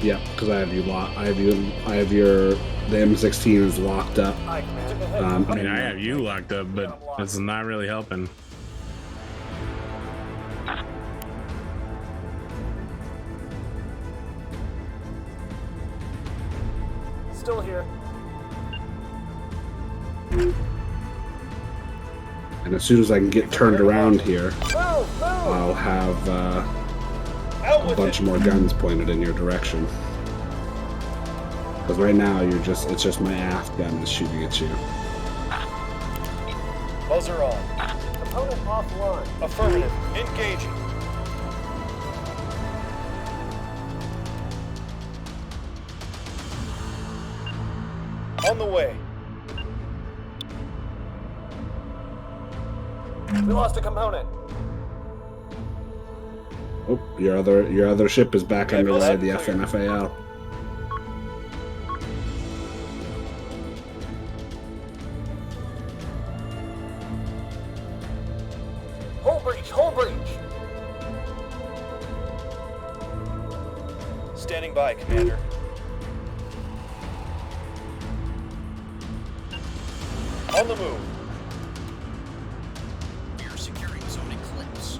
Yeah, because I have you locked. I have your. The M16 is locked up. Aye, Commander. I mean, I have you locked up, but it's not really helping. Still here. And as soon as I can get turned around here, Move! Move! I'll have Out a with bunch it! more guns pointed in your direction. Because right now it's just my aft gun is shooting at you. Buzzer on. Component offline. Affirmative. Engaging. On the way. We lost a component. Oh, your other ship is back Yeah, underway, the clear. FNFAL. Hull breach! Hull breach! Standing by, Commander. On the move. We are securing zone eclipse.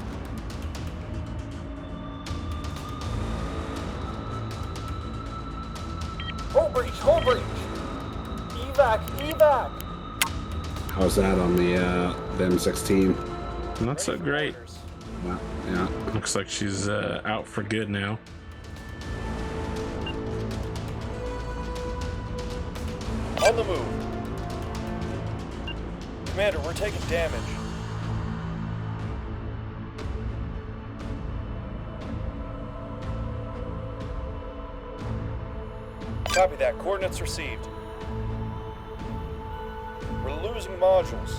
Full breach. Evac. How's that on the M16? Not so great. Yeah. Looks like she's out for good now. On the move. Commander, we're taking damage. Copy that. Coordinates received. We're losing modules.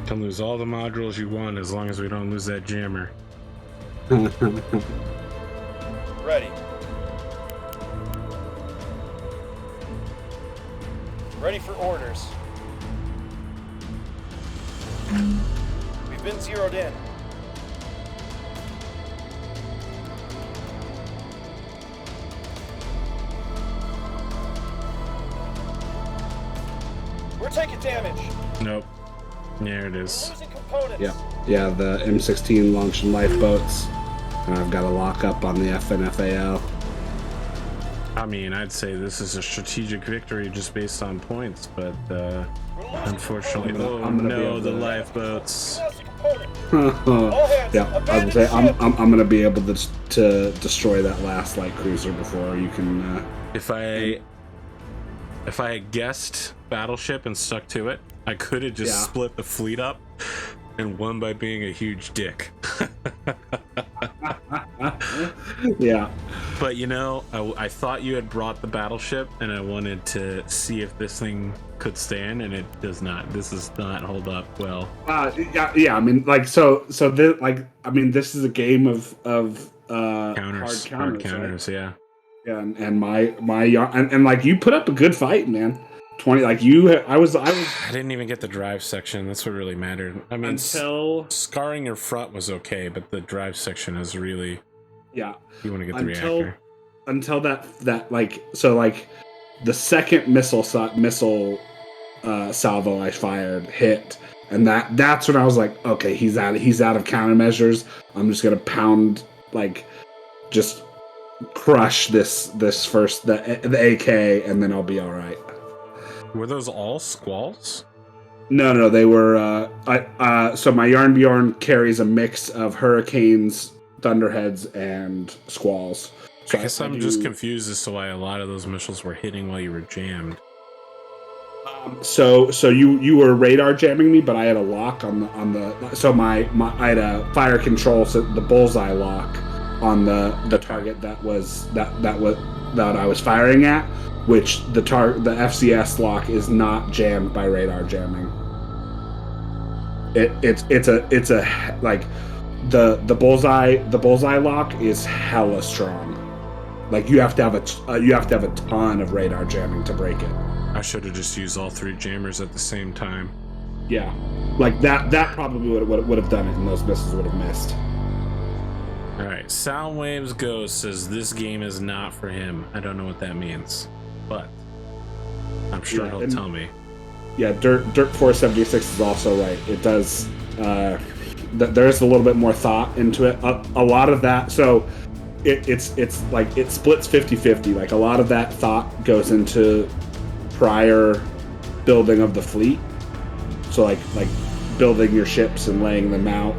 Can lose all the modules you want as long as we don't lose that jammer. Ready. Ready for orders. We've been zeroed in. We're taking damage. Nope. There it is. Losing components. Yeah, the M16 launching lifeboats. And I've got a lock up on the FNFAL. I mean, I'd say this is a strategic victory just based on points, but unfortunately, I'm gonna be able the to- lifeboats. Yeah, I would say I'm gonna be able to destroy that last light cruiser before you can. If I had guessed battleship and stuck to it, I could have just split the fleet up and won by being a huge dick. Yeah. But you know, I thought you had brought the battleship, and I wanted to see if this thing could stand, and it does not. This does not hold up well. Yeah. I mean, like, this is a game of Counters, hard counters, right? yeah. Yeah, and like you put up a good fight, man. 20, like I was. I didn't even get the drive section. That's what really mattered. I mean, scarring your front was okay, but the drive section is really. Yeah. You want to get the reactor. Until that the second missile salvo I fired hit, and that's when I was like, okay, he's out of countermeasures. I'm just gonna pound, like, just crush this first the AK, and then I'll be all right. Were those all squalls? No, they were. So my Yarn Bjorn carries a mix of Hurricanes, Thunderheads, and Squalls. So I guess I'm just confused as to why a lot of those missiles were hitting while you were jammed. So you were radar jamming me, but I had a lock on the. So I had a fire control, so the bullseye lock on the target that I was firing at, which the FCS lock is not jammed by radar jamming. It's a like the bullseye lock is hella strong. Like you have to have a ton of radar jamming to break it. I should have just used all three jammers at the same time. Yeah, like that probably would have done it, and those missiles would have missed. All right, Soundwaves Ghost says this game is not for him. I don't know what that means, but I'm sure he'll tell me. Yeah, Dirt 476 is also right. It does. There is a little bit more thought into it. A lot of that. So it's like it splits 50-50. Like a lot of that thought goes into prior building of the fleet. So like building your ships and laying them out,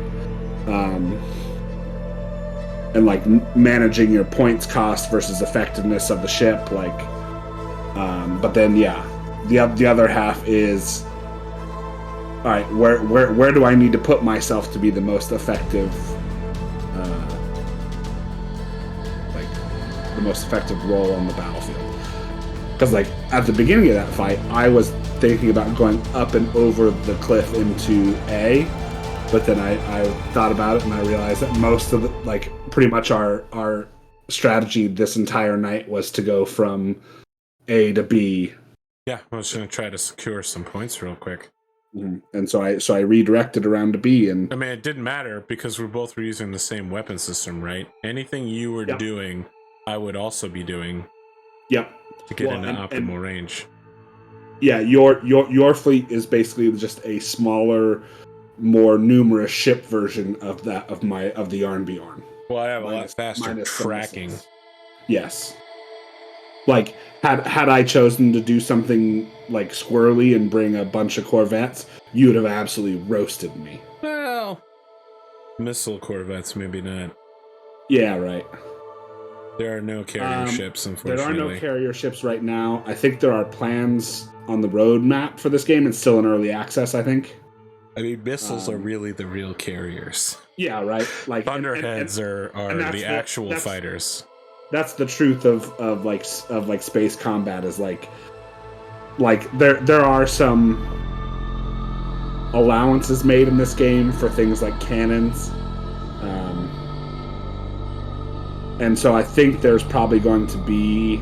and like managing your points cost versus effectiveness of the ship. Like, but then the other half is, all right, where do I need to put myself to be the most effective, the most effective role on the battlefield? Because like at the beginning of that fight, I was thinking about going up and over the cliff into A, but then I thought about it and I realized that most of pretty much our strategy this entire night was to go from A to B. Yeah, I was going to try to secure some points real quick. And so I redirected around to B, and I mean, it didn't matter because we're both using the same weapon system, right? Anything you were doing, I would also be doing. Yep. To get into optimal range. Yeah, your fleet is basically just a smaller, more numerous ship version of the Yarn Bjorn. Well, I have a lot faster tracking. Yes. Like, had I chosen to do something like squirrely and bring a bunch of Corvettes, you would have absolutely roasted me. Well, missile Corvettes, maybe not. Yeah, right. There are no carrier ships, There unfortunately. are no carrier ships right now. I think there are plans on the roadmap for this game. It's still in early access, I think. I mean, missiles are really the real carriers. Yeah, right. Like Thunderheads are the actual fighters. That's the truth of space combat is like there are some allowances made in this game for things like cannons, and so I think there's probably going to be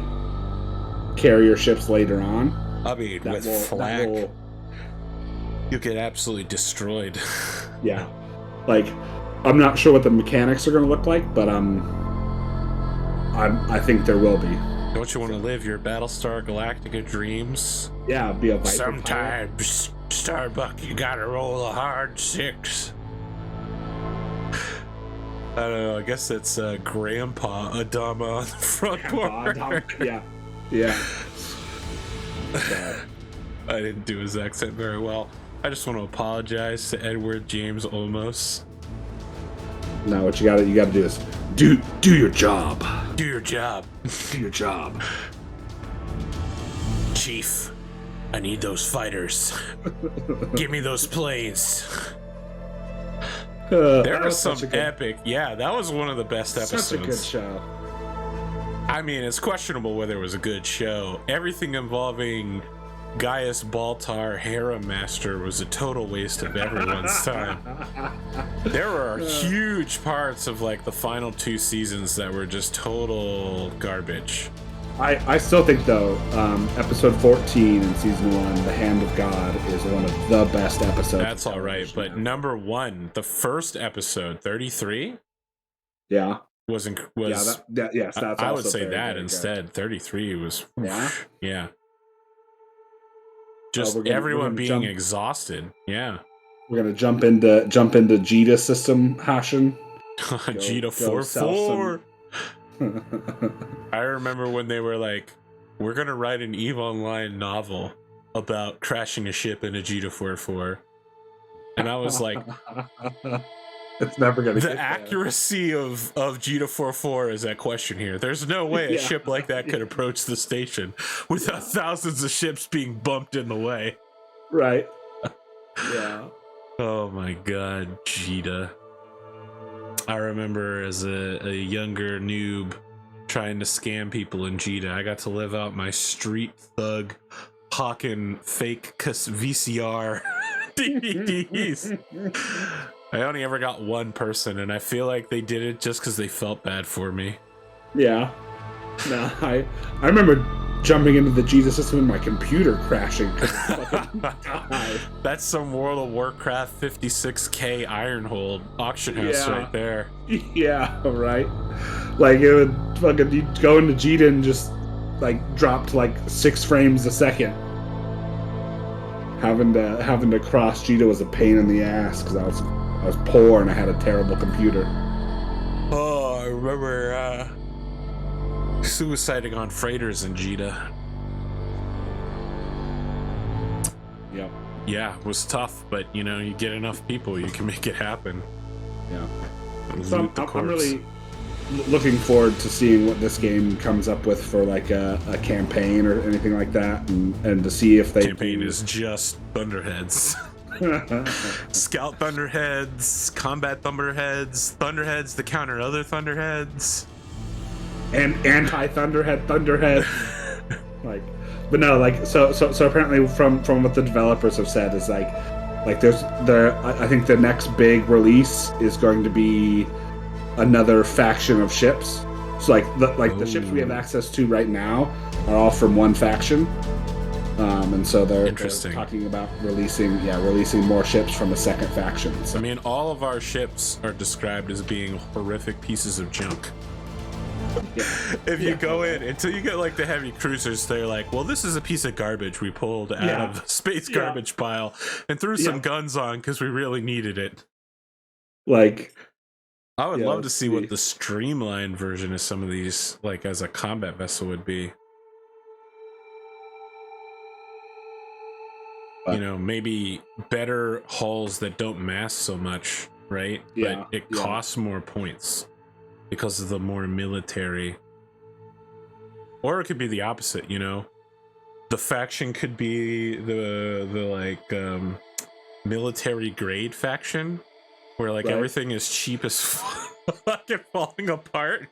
carrier ships later on. I mean, with flak, you get absolutely destroyed. Yeah, like I'm not sure what the mechanics are going to look like, but I think there will be. Don't you want to live your Battlestar Galactica dreams? Yeah, be a Viper Sometimes, Starbuck, you gotta roll a hard 6. I don't know, I guess it's Grandpa Adama on the front corner. Yeah. I didn't do his accent very well. I just want to apologize to Edward James Olmos. No, what you gotta do is do your job. Do your job. Do your job. Chief, I need those fighters. Give me those planes. There was some epic. Yeah, that was one of the best episodes. Such a good show. I mean, it's questionable whether it was a good show. Everything involving Gaius Baltar, Harem Master, was a total waste of everyone's time. There were huge parts of like the final 2 seasons that were just total garbage. I still think though, episode 14 in season 1, The Hand of God, is one of the best episodes. That's all right, but number 1, the first episode, 33. Yeah. Yes, that's I would also say very, that very instead. good. 33 was Yeah. Just everyone being exhausted. Yeah. We're gonna jump into Jita system hashing. Jita 4-4. I remember when they were like, "We're gonna write an EVE Online novel about crashing a ship in a Jita 4-4," and I was like, "It's never gonna." The accuracy of Jita 4-4 is at question here. There's no way a ship like that could approach the station without thousands of ships being bumped in the way. Right. Yeah. Oh my god, Jita. I remember as a younger noob trying to scam people in Jita. I got to live out my street thug hawking fake VCR DVDs. I only ever got one person, and I feel like they did it just because they felt bad for me. Yeah. No, I remember jumping into the Jita system and my computer crashing because it fucking died. That's some World of Warcraft 56K Ironhold auction house right there. Yeah, right. Like it would fucking you'd go into Jita and just like drop to like 6 frames a second. Having to cross Jita was a pain in the ass because I was poor and I had a terrible computer. Oh, I remember suiciding on freighters in Jita. Yep. Yeah, it was tough, but you know, you get enough people, you can make it happen. Yeah. So I'm really looking forward to seeing what this game comes up with for like a campaign or anything like that, and to see if they campaign is just Thunderheads. Scout Thunderheads, Combat Thunderheads to counter other Thunderheads, and anti-Thunderhead. Like, but no, like so apparently from what the developers have said is like I think the next big release is going to be another faction of ships. So the ships we have access to right now are all from one faction. And so they're talking about releasing more ships from a second faction. So. I mean, all of our ships are described as being horrific pieces of junk. Yeah. If you go in, until you get like the heavy cruisers, they're like, well, this is a piece of garbage we pulled out of the space garbage pile and threw some guns on because we really needed it. Like, I would Yeah, love to let's see what see. the streamlined version of some of these, like as a combat vessel, would be. You know, maybe better hulls that don't mass so much, right? Yeah, But it costs more points because of the more military. Or it could be the opposite, you know? The faction could be the like military grade faction where like Right. everything is cheap as fuck and falling apart.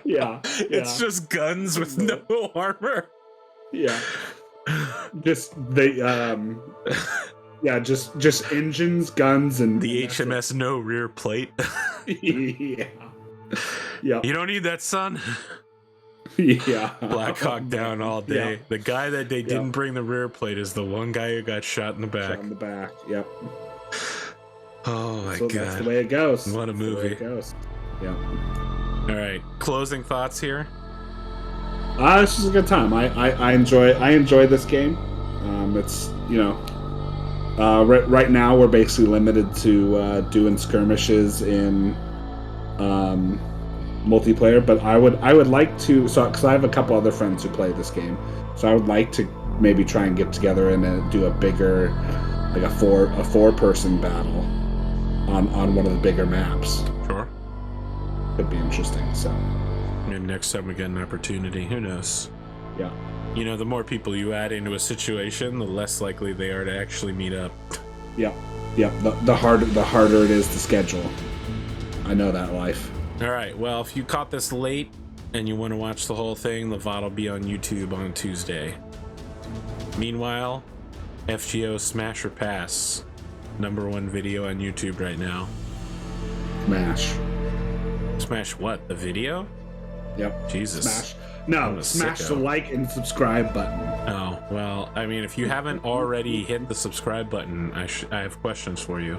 Yeah, It's just guns with no armor. yeah. Just yeah, just engines, guns, and The and that's it. HMS no rear plate. Yeah. Yeah. You don't need that, son. Yeah. Black Hawk down all day. Yeah. The guy that they didn't bring the rear plate is the one guy who got shot in the back. Shot in the back. Yep. Oh my So god. that's the way it goes. What a That's the way movie. it goes. Yeah. All right. Closing thoughts here. It's just a good time. I enjoy this game. It's right now we're basically limited to doing skirmishes in multiplayer, but I would like to, because I have a couple other friends who play this game, so I would like to maybe try and get together and do a bigger, like a four person battle on one of the bigger maps. Sure. Could be interesting. So And next time we get an opportunity, who knows? yeah. You know, the more people you add into a situation, the less likely they are to actually meet up. Yep. The harder it is to schedule. I know that life. All right. Well, if you caught this late and you want to watch the whole thing, the VOD will be on YouTube on Tuesday. Meanwhile, FGO Smash or Pass, #1 video on YouTube right now. Smash. Smash what? The video? Yep. Jesus. Smash. No, I'm a smash sicko. the like and subscribe button. Oh, well, I mean, if you haven't already hit the subscribe button, I have questions for you.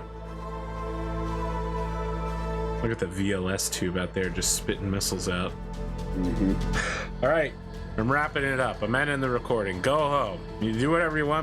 Look at the VLS tube out there just spitting missiles out. Mm-hmm. All right, I'm wrapping it up. I'm ending the recording. Go home. You do whatever you want.